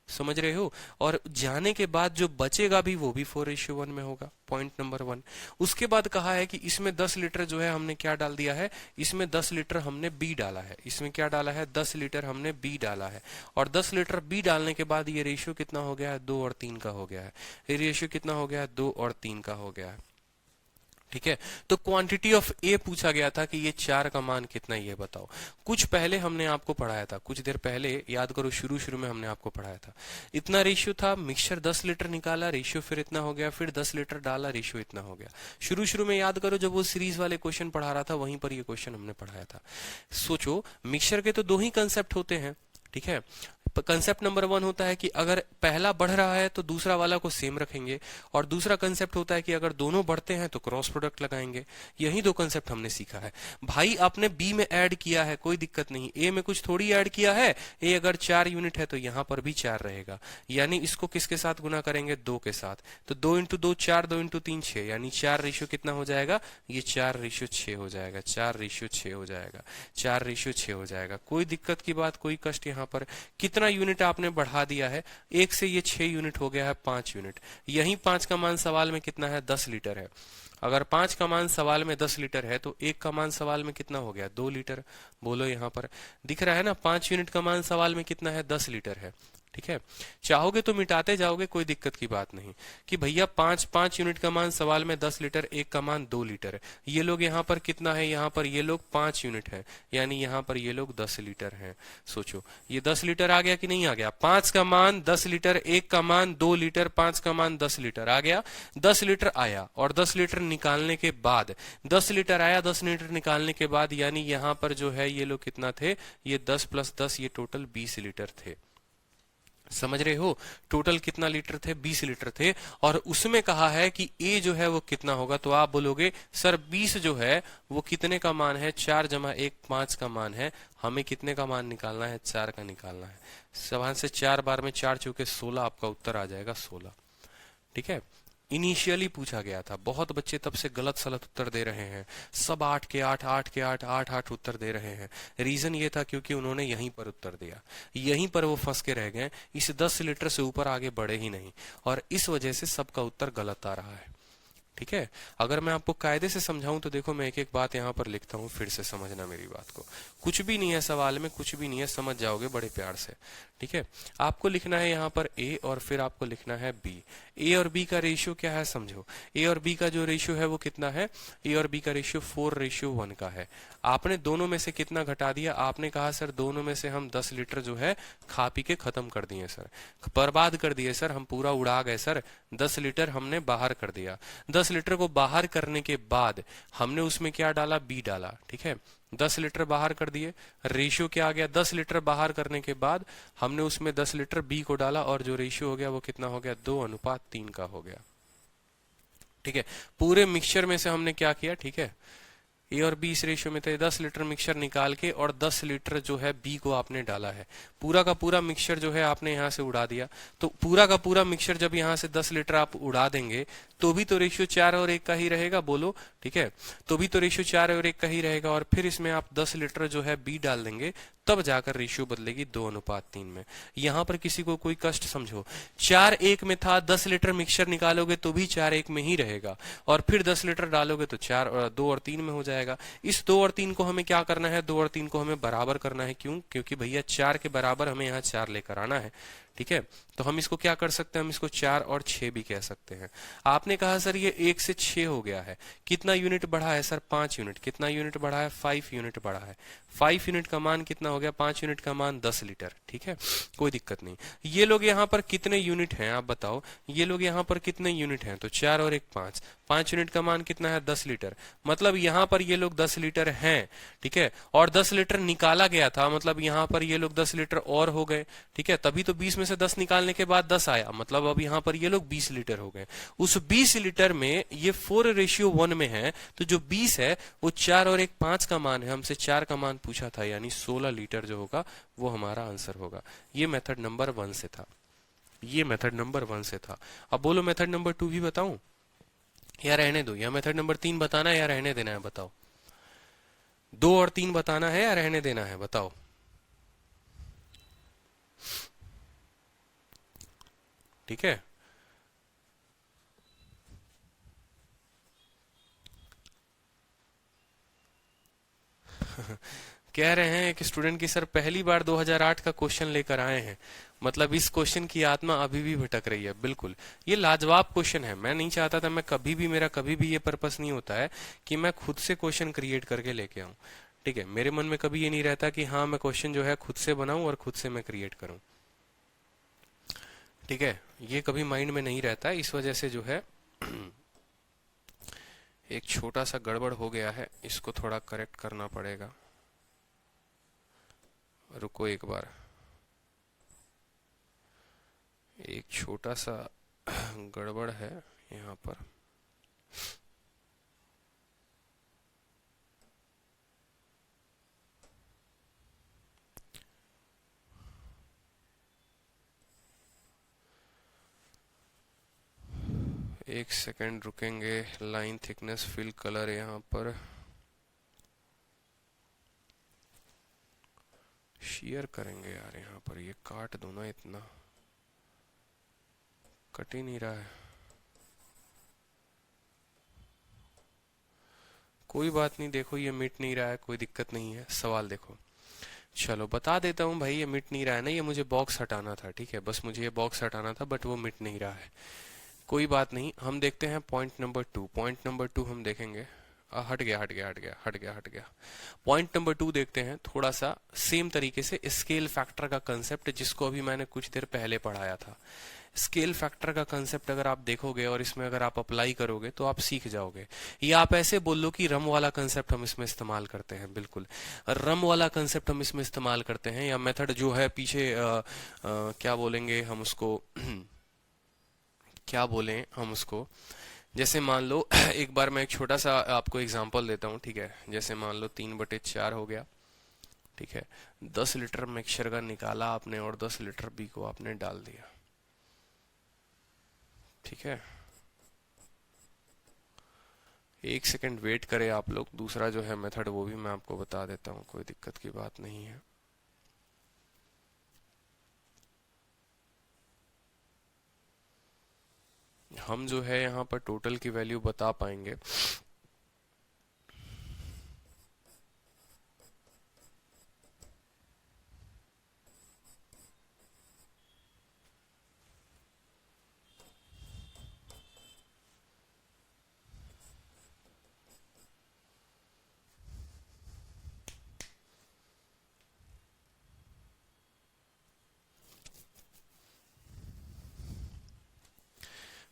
समझ रहे हो। और जाने के बाद जो बचेगा भी वो भी 4:1 में होगा, पॉइंट नंबर 1। उसके बाद कहा है कि इसमें 10 लीटर जो है हमने क्या डाल दिया है, इसमें 10 लीटर हमने बी डाला है। इसमें क्या डाला है, 10 लीटर हमने बी डाला है। और 10 लीटर बी डालने के बाद ये रेशियो कितना हो गया है, 2 और 3 का हो गया है। ये रेशियो कितना हो गया है, 2 और 3 का हो गया है। ठीक है, तो क्वांटिटी ऑफ ए पूछा गया था कि ये 4 का मान कितना है, ये बताओ। कुछ पहले हमने आपको पढ़ाया था, कुछ देर पहले, याद करो, शुरू शुरू में हमने आपको पढ़ाया था। इतना रेशियो था, मिक्सचर 10 लीटर निकाला, रेशियो फिर इतना हो गया, फिर 10 लीटर डाला, रेशियो इतना हो गया। शुरू शुरू में याद करो, जब वो सीरीज वाले क्वेश्चन पढ़ा रहा था, वहीं पर ये क्वेश्चन हमने पढ़ाया था। सोचो, मिक्सचर के तो दो ही कंसेप्ट होते हैं। ठीक है, कंसेप्ट नंबर 1 होता है कि अगर पहला बढ़ रहा है तो दूसरा वाला को सेम रखेंगे, और दूसरा कंसेप्ट होता है कि अगर दोनों बढ़ते हैं तो क्रॉस प्रोडक्ट लगाएंगे। यही दो कंसेप्ट हमने सीखा है। भाई आपने बी में ऐड किया है, कोई दिक्कत नहीं, ए में कुछ थोड़ी ऐड किया है। ए अगर 4 यूनिट है तो यहां पर भी 4 रहेगा, यानी इसको किसके साथ गुना करेंगे, 2 के साथ। तो 2 इंटू 2 4, 2 इंटू 3 6, यानी 4 रेशियो कितना हो जाएगा, ये 4 रेशियो 6 हो जाएगा, 4 रेशियो 6 हो जाएगा, 4 रेशियो 6 हो जाएगा। कोई दिक्कत की बात, कोई कष्ट यहाँ पर। कितना यूनिट आपने बढ़ा दिया है, 1 से ये 6 यूनिट हो गया है, 5 यूनिट। यही 5 का मान सवाल में कितना है, 10 लीटर है। अगर 5 का मान सवाल में 10 लीटर है तो 1 का मान सवाल में कितना हो गया, 2 लीटर। बोलो, यहाँ पर दिख रहा है ना, 5 यूनिट का मान सवाल में कितना है, 10 लीटर है। ठीक है, चाहोगे तो मिटाते जाओगे, कोई दिक्कत की बात नहीं कि भैया 5 यूनिट का मान सवाल में 10 लीटर, 1 का मान 2 लीटर है। ये लोग यहाँ पर कितना है, यहाँ पर ये लोग 5 यूनिट है, यानी यहाँ पर ये लोग 10 लीटर हैं। सोचो, ये 10 लीटर आ गया कि नहीं आ गया, 5 का मान 10 लीटर, 1 का मान 2 लीटर, 5 का मान 10 लीटर आ गया। 10 लीटर आया, और 10 लीटर निकालने के बाद, 10 लीटर आया, 10 लीटर निकालने के बाद, यानी यहाँ पर जो है ये लोग कितना थे, ये 10 प्लस 10, ये टोटल 20 लीटर थे। समझ रहे हो, टोटल कितना लीटर थे, 20 लीटर थे। और उसमें कहा है कि ए जो है वो कितना होगा, तो आप बोलोगे सर 20 जो है वो कितने का मान है, 4 जमा 1 5 का मान है। हमें कितने का मान निकालना है, 4 का निकालना है। सवाल से 4 बार में 4 चौके 16, आपका उत्तर आ जाएगा 16। ठीक है, इनिशियली पूछा गया था, बहुत बच्चे तब से गलत सलत उत्तर दे रहे हैं, सब 8 के 8 8 के 8 8 8 उत्तर दे रहे हैं। रीजन ये था क्योंकि उन्होंने यहीं पर उत्तर दिया, यहीं पर वो फंस के रह गए, इस 10 लीटर से ऊपर आगे बढ़े ही नहीं, और इस वजह से सबका उत्तर गलत आ रहा है। ठीक है, अगर मैं आपको कायदे से समझाऊं तो देखो, मैं एक एक बात यहाँ पर लिखता हूँ, फिर से समझना मेरी बात को। कुछ भी नहीं है सवाल में, कुछ भी नहीं है, समझ जाओगे बड़े प्यार से। ठीक है, आपको लिखना है यहाँ पर ए, और फिर आपको लिखना है बी। ए और बी का रेशियो क्या है, समझो। ए और बी का जो रेशियो है वो कितना है, ए और बी का रेशियो 4:1 का है। आपने दोनों में से कितना घटा दिया, आपने कहा सर दोनों में से हम 10 लीटर जो है खा पी के खत्म कर दिए सर, बर्बाद कर दिए सर, हम पूरा उड़ा गए सर। 10 लीटर हमने बाहर कर दिया। 10 लीटर को बाहर करने के बाद हमने उसमें क्या डाला, बी डाला। ठीक है, 10 लीटर बाहर कर दिए, रेशियो क्या आ गया, 10 लीटर बाहर करने के बाद हमने उसमें 10 लीटर बी को डाला, और जो रेशियो हो गया वो कितना हो गया, 2:3 का हो गया। ठीक है, पूरे मिक्सचर में से हमने क्या किया, ठीक है, ए और बी इस रेशियो में थे, 10 लीटर मिक्सचर निकाल के और 10 लीटर जो है बी को आपने डाला है। पूरा का पूरा मिक्सचर जो है आपने यहाँ से उड़ा दिया। तो पूरा का पूरा मिक्सचर जब यहाँ से 10 लीटर आप उड़ा देंगे तो भी तो रेशियो 4 और 1 का ही रहेगा, बोलो। ठीक है, तो भी तो रेशियो 4 और 1 का ही रहेगा, और फिर इसमें आप 10 लीटर जो है बी डाल देंगे, तब जाकर रेशियो बदलेगी 2:3 में। यहां पर किसी को कोई कष्ट समझो, 4:1 में था, 10 लीटर मिक्सचर निकालोगे तो भी 4:1 में ही रहेगा, और फिर 10 लीटर डालोगे तो 2:3 में हो जाएगा। इस 2 और 3 को हमें क्या करना है, 2 और 3 को हमें बराबर करना है। क्यों, क्योंकि भैया 4 के बराबर हमें यहाँ 4 लेकर आना है। ठीक है, तो हम इसको क्या कर सकते हैं, हम इसको 4 और 6 भी कह सकते हैं। आपने कहा सर ये 1 से 6 हो गया है, कितना यूनिट बढ़ा है सर, 5 यूनिट। कितना यूनिट बढ़ा है, 5 यूनिट बढ़ा है। 5 यूनिट का मान कितना हो गया, 5 यूनिट का मान 10 लीटर। ठीक है, कोई दिक्कत नहीं। ये लोग यहाँ पर कितने यूनिट हैं आप बताओ, ये लोग यहाँ पर कितने यूनिट हैं, तो 4 और 1 5, 5 यूनिट का मान कितना है, 10 लीटर। मतलब यहाँ पर ये लोग 10 लीटर हैं। ठीक है, और 10 लीटर निकाला गया था, मतलब यहाँ पर ये लोग 10 लीटर और हो गए। ठीक है, तभी तो 20 में से 10 निकालने के बाद 10 आया, मतलब अब यहाँ पर ये लोग 20 लीटर हो गए। उस 20 लीटर में ये 4:1 में है, तो जो 20 है वो 4 और 1 5 का मान है, हमसे 4 का मान पूछा था, यानी 16 लीटर जो होगा वो हमारा आंसर होगा। ये मेथड नंबर 1 से था, ये मेथड नंबर 1 से था। अब बोलो मेथड नंबर 2 भी बताऊं या रहने दो, या मेथड नंबर 3 बताना है या रहने देना है, बताओ। 2 और 3 बताना है या रहने देना है, बताओ। ठीक है। कह रहे हैं एक स्टूडेंट की सर पहली बार 2008 का क्वेश्चन लेकर आए हैं, मतलब इस क्वेश्चन की आत्मा अभी भी भटक रही है। बिल्कुल, ये लाजवाब क्वेश्चन है। मैं नहीं चाहता था, मैं कभी भी, मेरा कभी भी ये पर्पस नहीं होता है कि मैं खुद से क्वेश्चन क्रिएट करके लेके आऊं। ठीक है, मेरे मन में कभी ये नहीं रहता कि हाँ मैं क्वेश्चन जो है खुद से बनाऊं और खुद से मैं क्रिएट करूं। ठीक है, ये कभी माइंड में नहीं रहता। इस वजह से जो है एक छोटा सा गड़बड़ हो गया है, इसको थोड़ा करेक्ट करना पड़ेगा। रुको एक बार, एक छोटा सा गड़बड़ है यहाँ पर। एक सेकंड रुकेंगे। लाइन थिकनेस, फिल कलर, यहाँ पर शेयर करेंगे यार। यहाँ पर ये काट दो ना, इतना कट ही नहीं रहा है। कोई बात नहीं, देखो ये मिट नहीं रहा है, कोई दिक्कत नहीं है। सवाल देखो, चलो बता देता हूँ भाई, ये मिट नहीं रहा है ना, ये मुझे बॉक्स हटाना था। ठीक है, बस मुझे ये बॉक्स हटाना था, बट वो मिट नहीं रहा है। कोई बात नहीं, हम देखते हैं पॉइंट नंबर 2। पॉइंट नंबर 2 हम देखेंगे। हट गया हट गया हट गया हट गया हट गया। पॉइंट नंबर 2 देखते हैं, थोड़ा सा सेम तरीके से स्केल फैक्टर का कंसेप्ट, जिसको अभी मैंने कुछ देर पहले पढ़ाया था। स्केल फैक्टर का कंसेप्ट अगर आप देखोगे और इसमें अगर आप अप्लाई करोगे तो आप सीख जाओगे। या आप ऐसे बोल लो कि रम वाला कंसेप्ट हम इसमें इस्तेमाल करते हैं। बिल्कुल, रम वाला कंसेप्ट हम इसमें इस्तेमाल करते हैं, या मेथड जो है पीछे क्या बोलेंगे हम उसको क्या बोलें हम उसको, जैसे मान लो एक बार मैं एक छोटा सा आपको एग्जांपल देता हूँ। ठीक है, जैसे मान लो 3/4 हो गया। ठीक है, 10 लीटर मिक्सचर का निकाला आपने और 10 लीटर बी को आपने डाल दिया। ठीक है, एक सेकंड वेट करें आप लोग, दूसरा जो है मेथड वो भी मैं आपको बता देता हूँ, कोई दिक्कत की बात नहीं है। हम जो है यहाँ पर टोटल की वैल्यू बता पाएंगे।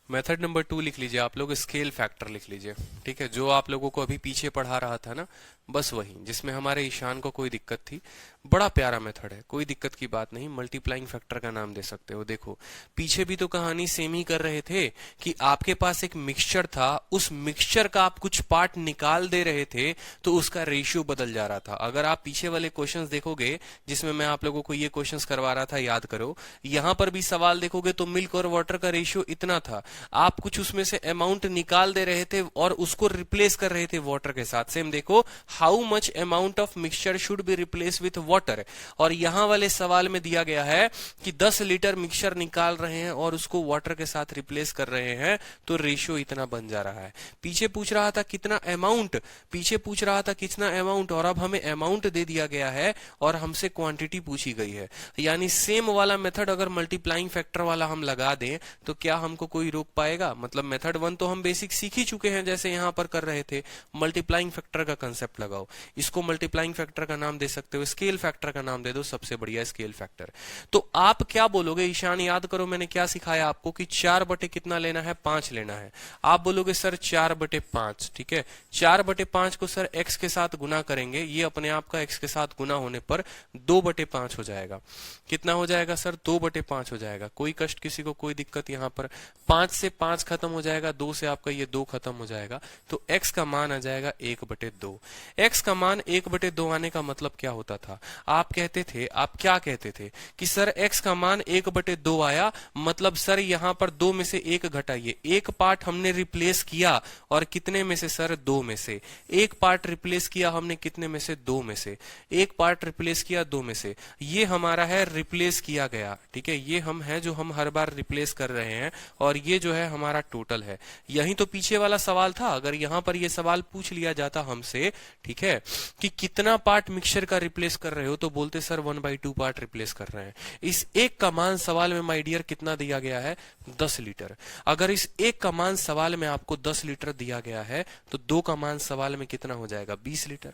मेथड नंबर 2 लिख लीजिए आप लोग, स्केल फैक्टर लिख लीजिए। ठीक है, जो आप लोगों को अभी पीछे पढ़ा रहा था ना, बस वही, जिसमें हमारे ईशान को कोई दिक्कत थी। बड़ा प्यारा मेथड है, कोई दिक्कत की बात नहीं। मल्टीप्लाइंग फैक्टर का नाम दे सकते हो। देखो पीछे भी तो कहानी सेम ही कर रहे थे कि आपके पास एक मिक्सचर था, उस मिक्सचर का आप कुछ पार्ट निकाल दे रहे थे तो उसका रेशियो बदल जा रहा था। अगर आप पीछे वाले क्वेश्चंस देखोगे जिसमें मैं आप लोगों को ये क्वेश्चंस करवा रहा था, याद करो, यहां पर भी सवाल देखोगे तो मिल्क और वाटर का रेशियो इतना था, आप कुछ उसमें से अमाउंट निकाल दे रहे थे और उसको रिप्लेस कर रहे थे वाटर के साथ। सेम देखो, how much amount of mixture should be replace with water, और यहां वाले सवाल में दिया गया है कि 10 लीटर मिक्सचर निकाल रहे हैं और उसको वाटर के साथ रिप्लेस कर रहे हैं, तो रेशियो इतना बन जा रहा है। पीछे पूछ रहा था कितना अमाउंट, पीछे पूछ रहा था कितना अमाउंट, और अब हमें अमाउंट दे दिया गया है और हमसे क्वांटिटी पूछी गई है। यानी सेम वाला मेथड अगर मल्टीप्लाइंग फैक्टर वाला हम लगा दें तो क्या हमको कोई रोक पाएगा? मतलब मेथड 1 तो हम बेसिक सीख ही चुके हैं, जैसे यहां पर कर रहे थे। मल्टीप्लाइंग फैक्टर का कंसेप्ट लगाओ, इसको मल्टीप्लाइंग फैक्टर का नाम दे सकते हो, स्केल फैक्टर का नाम दे दो, सबसे बढ़िया स्केल फैक्टर। तो आप क्या बोलोगे ईशान, याद करो मैंने क्या सिखाया आपको कि 4 बटे कितना लेना है, 5 लेना है। आप बोलोगे सर 4/5। ठीक है, 4/5 को सर x के साथ गुना करेंगे, ये अपने आप का x के साथ गुना होने पर 2/5 हो जाएगा। कितना हो जाएगा सर? 2/5 हो जाएगा। कोई कष्ट किसी को, कोई दिक्कत यहाँ पर? 5 से 5 खत्म हो जाएगा, 2 से आपका ये 2 खत्म हो जाएगा, तो x का मान आ जाएगा 1/2। x का मान 1/2 आने का मतलब क्या होता था? आप क्या कहते थे कि सर x का मान 1/2 आया, मतलब सर यहाँ पर 2 में से 1 घटाइए। एक पार्ट हमने रिप्लेस किया, और कितने में से सर? 2 में से। एक पार्ट रिप्लेस किया हमने कितने में से? 2 में से। एक पार्ट रिप्लेस किया 2 में से। ये हमारा है रिप्लेस किया गया, ठीक है, ये हम है जो हम हर बार रिप्लेस कर रहे हैं, और ये जो है हमारा टोटल है। यही तो पीछे वाला सवाल था। अगर यहां पर ये सवाल पूछ लिया जाता हमसे, ठीक है, कि कितना पार्ट मिक्सचर का रिप्लेस कर रहे हो, तो बोलते सर 1/2 पार्ट रिप्लेस कर रहे हैं। इस एक का मान सवाल में माय डियर कितना दिया गया है? 10 लीटर। अगर इस एक का मान सवाल में आपको 10 लीटर दिया गया है, तो 2 का मान सवाल में कितना हो जाएगा? 20 लीटर।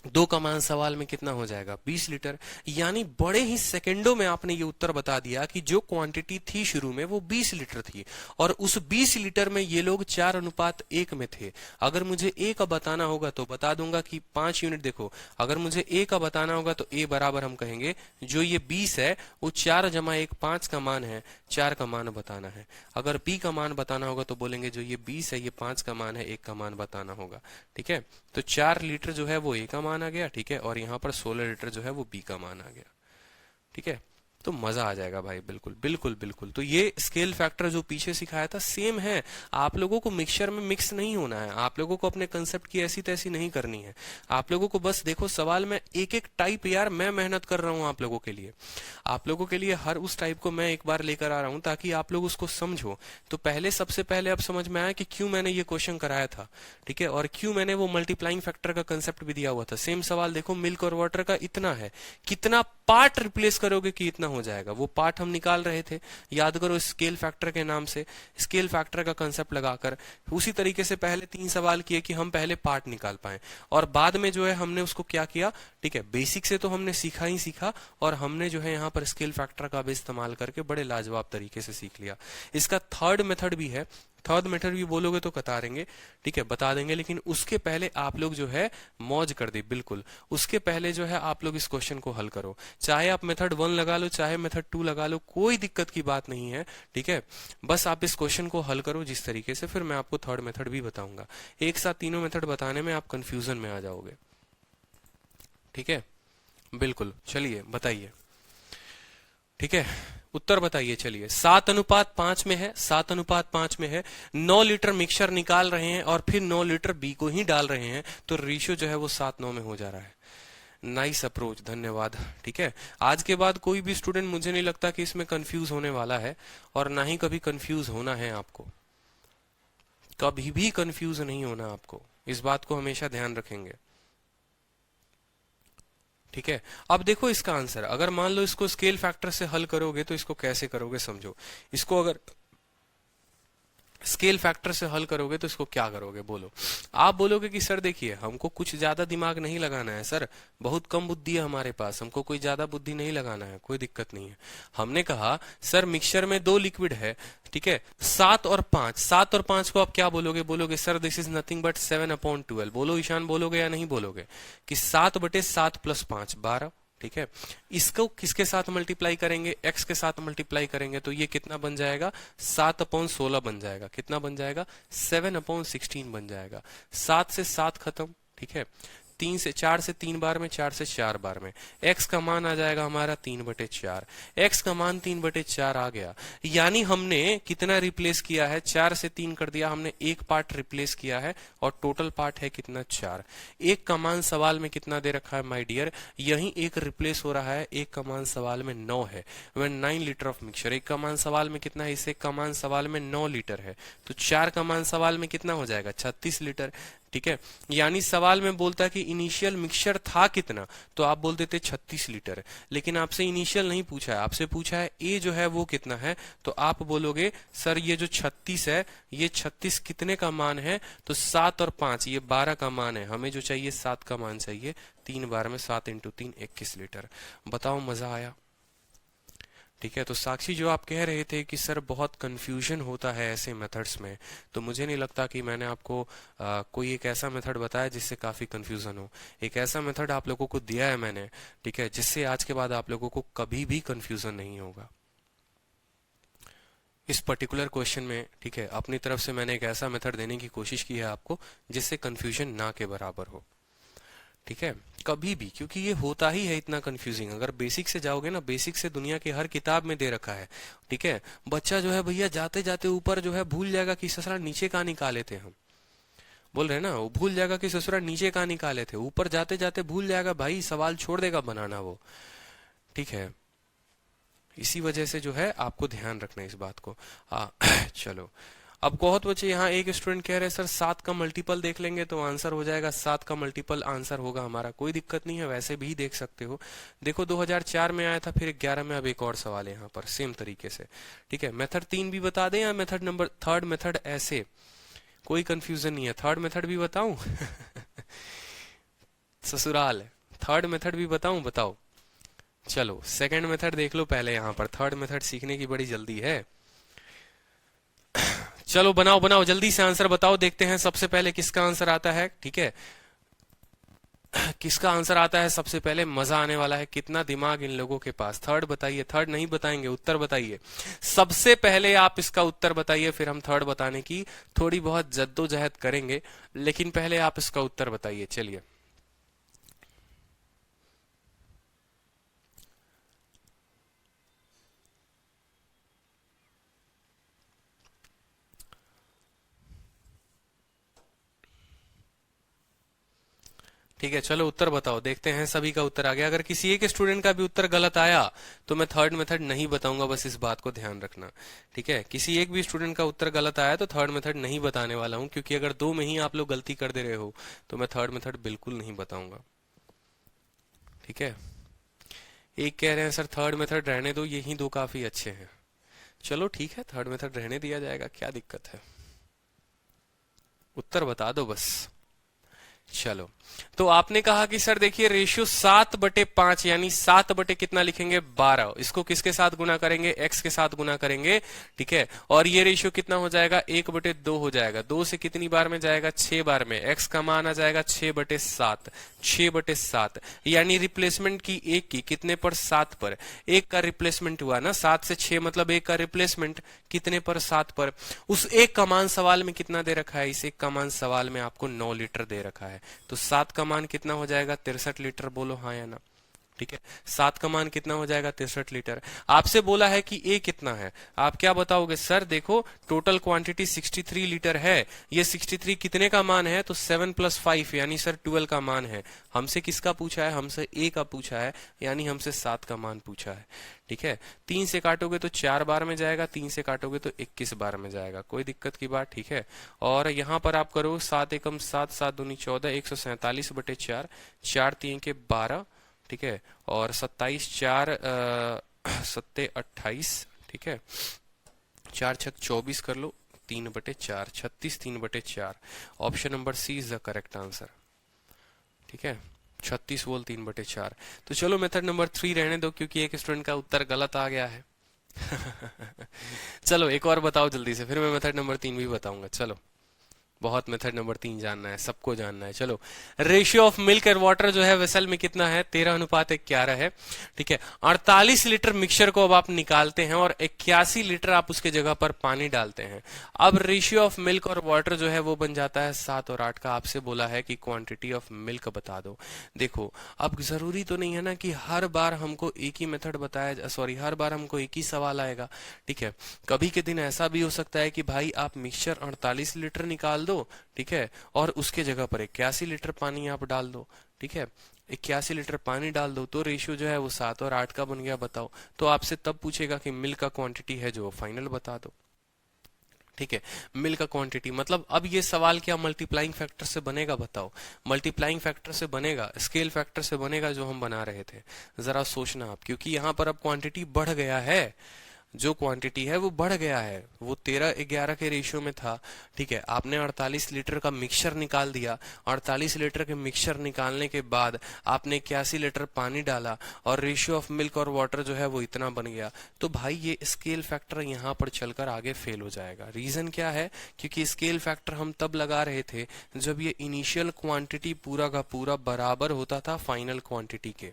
2 का मान सवाल में कितना हो जाएगा? 20 लीटर। यानी बड़े ही सेकंडों में आपने ये उत्तर बता दिया कि जो क्वांटिटी थी शुरू में वो 20 लीटर थी, और उस 20 लीटर में ये लोग 4:1 में थे। अगर मुझे ए का बताना होगा तो बता दूंगा कि 5 यूनिट। देखो, अगर मुझे ए का बताना होगा तो ए बराबर हम कहेंगे जो ये 20 है वो 4 + 1 5 का मान है, 4 का मान बताना है। अगर बी का मान बताना होगा तो बोलेंगे जो ये 20 है ये 5 का मान है, 1 का मान बताना होगा, ठीक है। तो 4 लीटर जो है वो ए का मान आ गया, ठीक है, और यहाँ पर 16 लीटर जो है वो बी का मान आ गया, ठीक है। तो मजा आ जाएगा भाई, बिल्कुल बिल्कुल बिल्कुल। तो ये स्केल फैक्टर जो पीछे सिखाया था सेम है। आप लोगों को मिक्सचर में मिक्स नहीं होना है, आप लोगों को अपने कंसेप्ट की ऐसी तैसी नहीं करनी है। आप लोगों को बस देखो सवाल में एक एक टाइप, यार मैं मेहनत कर रहा हूं आप लोगों के लिए, आप लोगों के लिए हर उस टाइप को मैं एक बार लेकर आ रहा हूं ताकि आप लोग उसको समझो। तो सबसे पहले अब समझ में आया कि क्यों मैंने ये क्वेश्चन कराया था, ठीक है, और क्यों मैंने वो मल्टीप्लाइंग फैक्टर का कंसेप्ट भी दिया हुआ था। सेम सवाल देखो, मिल्क और वाटर का इतना है, कितना पार्ट रिप्लेस करोगे कि इतना हो जाएगा। वो पार्ट हम निकाल रहे थे, याद करो, स्केल फैक्टर के नाम से, स्केल फैक्टर का कंसेप्ट लगाकर। उसी तरीके से पहले 3 सवाल किए कि हम पहले पार्ट निकाल पाए, और बाद में जो है हमने उसको क्या किया, ठीक है, बेसिक से तो हमने सीखा ही सीखा, और हमने जो है यहाँ पर स्केल फैक्टर का भी इस्तेमाल करके बड़े लाजवाब तरीके से सीख लिया। इसका थर्ड मेथड भी है, थर्ड मेथड भी बोलोगे तो कतारेंगे, ठीक है, बता देंगे, लेकिन उसके पहले आप लोग जो है मौज कर दे, बिल्कुल उसके पहले जो है आप लोग इस क्वेश्चन को हल करो। चाहे आप मेथड 1 लगा लो, चाहे मेथड 2 लगा लो, कोई दिक्कत की बात नहीं है, ठीक है। बस आप इस क्वेश्चन को हल करो जिस तरीके से, फिर मैं आपको थर्ड मेथड भी बताऊंगा। एक साथ तीनों मेथड बताने में आप कंफ्यूजन में आ जाओगे, ठीक है, बिल्कुल। चलिए बताइए, ठीक है, उत्तर बताइए। चलिए, 7:5 में है, 7:5 में है, 9 लीटर मिक्सचर निकाल रहे हैं और फिर 9 लीटर बी को ही डाल रहे हैं, तो रेशियो जो है वो 7:9 में हो जा रहा है। नाइस अप्रोच, धन्यवाद, ठीक है। आज के बाद कोई भी स्टूडेंट, मुझे नहीं लगता कि इसमें कंफ्यूज होने वाला है, और ना ही कभी कंफ्यूज होना है आपको, कभी भी कंफ्यूज नहीं होना आपको, इस बात को हमेशा ध्यान रखेंगे, ठीक है। अब देखो इसका आंसर, अगर मान लो इसको स्केल फैक्टर से हल करोगे तो इसको कैसे करोगे समझो। इसको अगर स्केल फैक्टर से हल करोगे तो इसको क्या करोगे, बोलो। आप बोलोगे कि सर देखिए हमको कुछ ज्यादा दिमाग नहीं लगाना है सर, बहुत कम बुद्धि है हमारे पास, हमको कोई ज्यादा बुद्धि नहीं लगाना है, कोई दिक्कत नहीं है। हमने कहा सर मिक्सचर में 2 लिक्विड है, ठीक है, 7 और 5, 7 और 5 को आप क्या बोलोगे? बोलोगे sir this is nothing but 7/12। बोलो ईशान, बोलोगे या नहीं बोलोगे कि 7/7 + 5 12, ठीक है। इसको किसके साथ मल्टीप्लाई करेंगे? x के साथ मल्टीप्लाई करेंगे, तो ये कितना बन जाएगा? 7/16 बन जाएगा। कितना बन जाएगा? 7/16 बन जाएगा। 7 से 7 खत्म, ठीक है। 4 से 3 बार में, 4 से 4 बार में, x का मान आ जाएगा हमारा 3/4। x का मान 3/4 आ गया, यानी हमने कितना रिप्लेस किया है? 4 से 3 कर दिया हमने, एक पार्ट रिप्लेस किया है, और टोटल पार्ट है कितना? 4। एक का मान सवाल में कितना दे रखा है माय डियर? यही एक रिप्लेस हो रहा है, एक का मान सवाल में 9 है, वह 9 लीटर ऑफ मिक्सचर। एक का मान सवाल में कितना है? इसे का मान सवाल में 9 लीटर है, तो 4 का मान सवाल में कितना हो जाएगा? 36 लीटर, ठीक है। यानी सवाल में बोलता है कि इनिशियल मिक्सचर था कितना, तो आप बोल देते 36 लीटर, लेकिन आपसे इनिशियल नहीं पूछा है, आपसे पूछा है ए जो है वो कितना है, तो आप बोलोगे सर ये जो 36 है, ये 36 कितने का मान है? तो 7 और 5 ये 12 का मान है, हमें जो चाहिए 7 का मान चाहिए। 3 बार में 7 × 3 21 लीटर। बताओ मजा आया, ठीक है। तो साक्षी जो आप कह रहे थे कि सर बहुत कंफ्यूजन होता है ऐसे मेथड्स में, तो मुझे नहीं लगता कि मैंने आपको कोई एक ऐसा मेथड बताया जिससे काफी कंफ्यूजन हो। एक ऐसा मेथड आप लोगों को दिया है मैंने, ठीक है, जिससे आज के बाद आप लोगों को कभी भी कंफ्यूजन नहीं होगा। इस पर्टिकुलर क्वेश्चन में, ठीक है, अपनी तरफ से मैंने एक ऐसा मेथड देने की कोशिश की है आपको जिससे कंफ्यूजन ना के बराबर हो, ठीक है, कभी भी, क्योंकि ये होता ही है इतना कंफ्यूजिंग। अगर बेसिक से जाओगे ना, बेसिक से दुनिया की हर किताब में दे रखा है, ठीक है। बच्चा जो है भैया जाते जाते ऊपर जो है भूल जाएगा कि ससुराल नीचे कहाँ निकाले थे, हम बोल रहे हैं ना, वो भूल जाएगा कि ससुराल नीचे कहाँ निकाले थे, ऊपर जाते जाते भूल जाएगा भाई, सवाल छोड़ देगा बनाना वो, ठीक है। इसी वजह से जो है आपको ध्यान रखना है इस बात को। चलो, अब बहुत बच्चे यहाँ, एक स्टूडेंट कह रहे हैं सर 7 का मल्टीपल देख लेंगे तो आंसर हो जाएगा। 7 का मल्टीपल आंसर होगा हमारा, कोई दिक्कत नहीं है, वैसे भी देख सकते हो। देखो 2004 में आया था, फिर 11 में, अब एक और सवाल है यहाँ पर सेम तरीके से, ठीक है। मेथड 3 भी बता दें या मेथड नंबर थर्ड मेथड, ऐसे कोई कंफ्यूजन नहीं है। थर्ड मेथड भी बताऊं? ससुराल है, थर्ड मेथड भी बताऊं? बताओ। चलो सेकंड मेथड देख लो पहले, यहाँ पर थर्ड मेथड सीखने की बड़ी जल्दी है। चलो बनाओ बनाओ, जल्दी से आंसर बताओ, देखते हैं सबसे पहले किसका आंसर आता है, ठीक है। किसका आंसर आता है सबसे पहले, मजा आने वाला है। कितना दिमाग इन लोगों के पास। थर्ड बताइए, थर्ड नहीं बताएंगे, उत्तर बताइए। सबसे पहले आप इसका उत्तर बताइए, फिर हम थर्ड बताने की थोड़ी बहुत जद्दोजहद करेंगे, लेकिन पहले आप इसका उत्तर बताइए। चलिए, ठीक है, चलो उत्तर बताओ, देखते हैं सभी का उत्तर आ गया। अगर किसी एक स्टूडेंट का भी उत्तर गलत आया तो मैं थर्ड मेथड नहीं बताऊंगा, बस इस बात को ध्यान रखना, ठीक है। किसी एक भी स्टूडेंट का उत्तर गलत आया तो थर्ड मेथड नहीं बताने वाला हूं, क्योंकि अगर 2 में ही आप लोग गलती कर दे रहे हो तो मैं थर्ड मेथड बिल्कुल नहीं बताऊंगा, ठीक है। एक कह रहे हैं सर थर्ड मेथड रहने दो, यही 2 काफी अच्छे हैं। चलो ठीक है, थर्ड मेथड रहने दिया जाएगा, क्या दिक्कत है, उत्तर बता दो बस। चलो, तो आपने कहा कि सर देखिए रेशियो 7/5, यानी 7 कितना लिखेंगे, 12। इसको किसके साथ गुना करेंगे, एक्स के साथ गुना करेंगे, ठीक है। और ये रेशियो कितना हो जाएगा, 1/2 हो जाएगा। 2 से कितनी बार में जाएगा, 6 बार में। एक्स का मान आ जाएगा 6/7, 6/7, यानी रिप्लेसमेंट की एक की कितने पर, 7 पर। एक का रिप्लेसमेंट हुआ ना, 7 से 6 मतलब एक का रिप्लेसमेंट कितने पर, 7 पर। उस एक का मान सवाल में कितना दे रखा है, इस एक का मान सवाल में आपको 9 लीटर दे रखा है, तो 7 का मान कितना हो जाएगा, 63 लीटर। बोलो हाँ या ना, ठीक है। 7 का मान कितना हो जाएगा, 63 लीटर। आपसे बोला है कि ए कितना है, आप क्या बताओगे, सर देखो टोटल क्वांटिटी 63 लीटर है, ये 63 कितने का मान है, तो 7 + 5 यानी सर 12 का मान है। हमसे किसका पूछा है, हमसे ए का पूछा है, यानी हमसे 7 का मान पूछा है, ठीक है। 3 से काटोगे तो 4 बार में जाएगा, 3 से काटोगे तो 21 बार में जाएगा, कोई दिक्कत की बात, ठीक है। और यहाँ पर आप करो 7 एकम 7, 7 दूनी 14, 147/4, 4 3 के 12, ठीक है। और 27 4 सत्ते 28, ठीक है। 4 6 24 कर लो, 3/4, 36 3/4। Option number C is the correct answer, ठीक है। 36 बोल 3/4। तो चलो मेथड नंबर 3 रहने दो, क्योंकि एक स्टूडेंट का उत्तर गलत आ गया है। चलो एक और बताओ जल्दी से, फिर मैं मेथड नंबर 3 भी बताऊंगा। चलो, बहुत मेथड नंबर 3 जानना है, सबको जानना है। चलो, ratio of milk and water जो है वेसल में कितना है, 13:11 है, ठीक है। 48 लीटर मिक्सचर को अब आप निकालते हैं और 81 लीटर आप उसके जगह पर पानी डालते हैं। अब रेशियो ऑफ मिल्क और वाटर जो है वो बन जाता है 7 और 8 का। आपसे बोला है कि क्वांटिटी ऑफ मिल्क बता दो। देखो, अब जरूरी तो नहीं है ना कि हर बार हमको एक ही मेथड बताया, सॉरी हर बार हमको एक ही सवाल आएगा, ठीक है। कभी के दिन ऐसा भी हो सकता है कि भाई आप मिक्सचर 48 लीटर निकाल दो, ठीक है, और उसके जगह पर 81 लीटर पानी आप डाल दो, ठीक है। 81 लीटर पानी डाल दो तो रेशियो जो है वो 7 और 8 का बन गया, बताओ। तो आपसे तब पूछेगा कि मिल्क का क्वांटिटी है जो फाइनल बता दो, ठीक है। मिल्क का क्वांटिटी मतलब, अब ये सवाल क्या मल्टीप्लाइंग फैक्टर से बनेगा, बताओ। मल्टीप्लाइंग फैक्टर से बनेगा, स्केल फैक्टर से बनेगा, जो हम बना रहे थे। जरा सोचना आप, क्योंकि यहां पर अब क्वांटिटी बढ़ गया है, जो क्वांटिटी है वो बढ़ गया है। वो 13:11 के रेशियो में था, ठीक है। आपने 48 लीटर का मिक्सचर निकाल दिया, 48 लीटर के मिक्सचर निकालने के बाद आपने 81 लीटर पानी डाला और रेशियो ऑफ मिल्क और वाटर जो है वो इतना बन गया। तो भाई ये स्केल फैक्टर यहाँ पर चलकर आगे फेल हो जाएगा। रीजन क्या है, क्योंकि स्केल फैक्टर हम तब लगा रहे थे जब ये इनिशियल क्वांटिटी पूरा का पूरा बराबर होता था फाइनल क्वांटिटी के,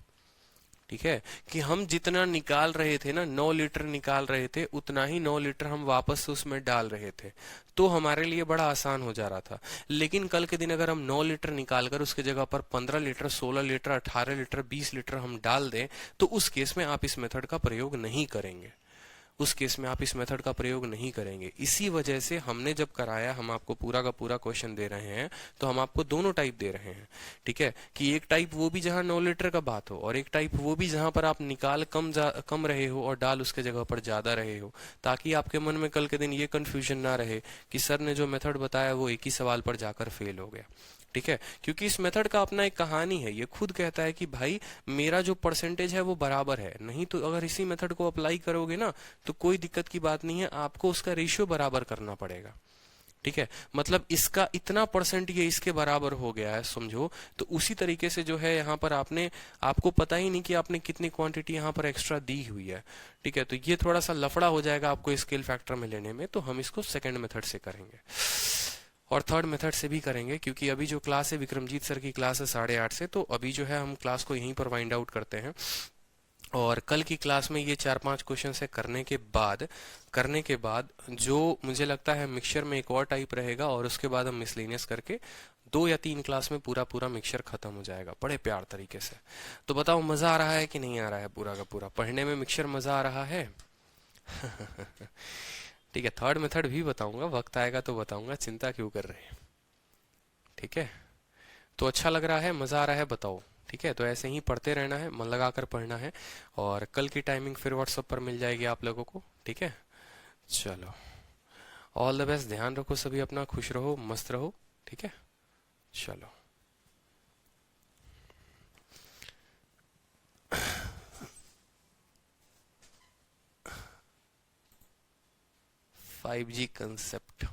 ठीक है, कि हम जितना निकाल रहे थे ना, 9 लीटर निकाल रहे थे, उतना ही 9 लीटर हम वापस से उसमें डाल रहे थे, तो हमारे लिए बड़ा आसान हो जा रहा था। लेकिन कल के दिन अगर हम 9 लीटर निकाल कर उसके जगह पर 15 लीटर, 16 लीटर, 18 लीटर, 20 लीटर हम डाल दें, तो उस केस में आप इस मेथड का प्रयोग नहीं करेंगे। उस केस में आप इस मेथड का प्रयोग नहीं करेंगे। इसी वजह से हमने जब कराया, हम आपको पूरा का पूरा क्वेश्चन दे रहे हैं, तो हम आपको दोनों टाइप दे रहे हैं। ठीक है, कि एक टाइप वो भी जहां 9 लीटर का बात हो, और एक टाइप वो भी जहां पर आप निकाल कम रहे हो और डाल उसके जगह पर ज्यादा रहे हो, ताकि आपके मन में कल के दिन ये कंफ्यूजन ना रहे कि सर ने जो मेथड बताया वो एक ही सवाल पर जाकर फेल हो गया। ठीक है, क्योंकि इस मेथड का अपना एक कहानी है। ये खुद कहता है कि भाई मेरा जो परसेंटेज है वो बराबर है, नहीं तो अगर इसी मेथड को अप्लाई करोगे ना तो कोई दिक्कत की बात नहीं है, आपको उसका रेशियो बराबर करना पड़ेगा। ठीक है, मतलब इसका इतना परसेंट ये इसके बराबर हो गया है समझो, तो उसी तरीके से जो है यहाँ पर आपको पता ही नहीं कि आपने कितनी क्वांटिटी यहाँ पर एक्स्ट्रा दी हुई है। ठीक है, तो ये थोड़ा सा लफड़ा हो जाएगा आपको स्केल फैक्टर में लेने में, तो हम इसको सेकंड मेथड से करेंगे और थर्ड मेथड से भी करेंगे, क्योंकि अभी जो क्लास है विक्रमजीत सर की क्लास है 8:30 से, तो अभी जो है हम क्लास को यहीं पर वाइंड आउट करते हैं। और कल की क्लास में ये 4-5 क्वेश्चन से करने के बाद जो मुझे लगता है मिक्सचर में एक और टाइप रहेगा, और उसके बाद हम मिसलेनियस करके 2 या 3 क्लास में पूरा मिक्सचर खत्म हो जाएगा बड़े प्यार तरीके से। तो बताओ मजा आ रहा है कि नहीं आ रहा है? पूरा का पूरा पढ़ने में मिक्सचर मजा आ रहा है? ठीक है, थर्ड मेथड भी बताऊंगा, वक्त आएगा तो बताऊंगा, चिंता क्यों कर रहे हैं। ठीक है, तो अच्छा लग रहा है, मजा आ रहा है, बताओ। ठीक है, तो ऐसे ही पढ़ते रहना है, मन लगाकर पढ़ना है, और कल की टाइमिंग फिर व्हाट्सएप पर मिल जाएगी आप लोगों को। ठीक है, चलो, ऑल द बेस्ट, ध्यान रखो सभी अपना, खुश रहो, मस्त रहो। ठीक है, चलो। 5G concept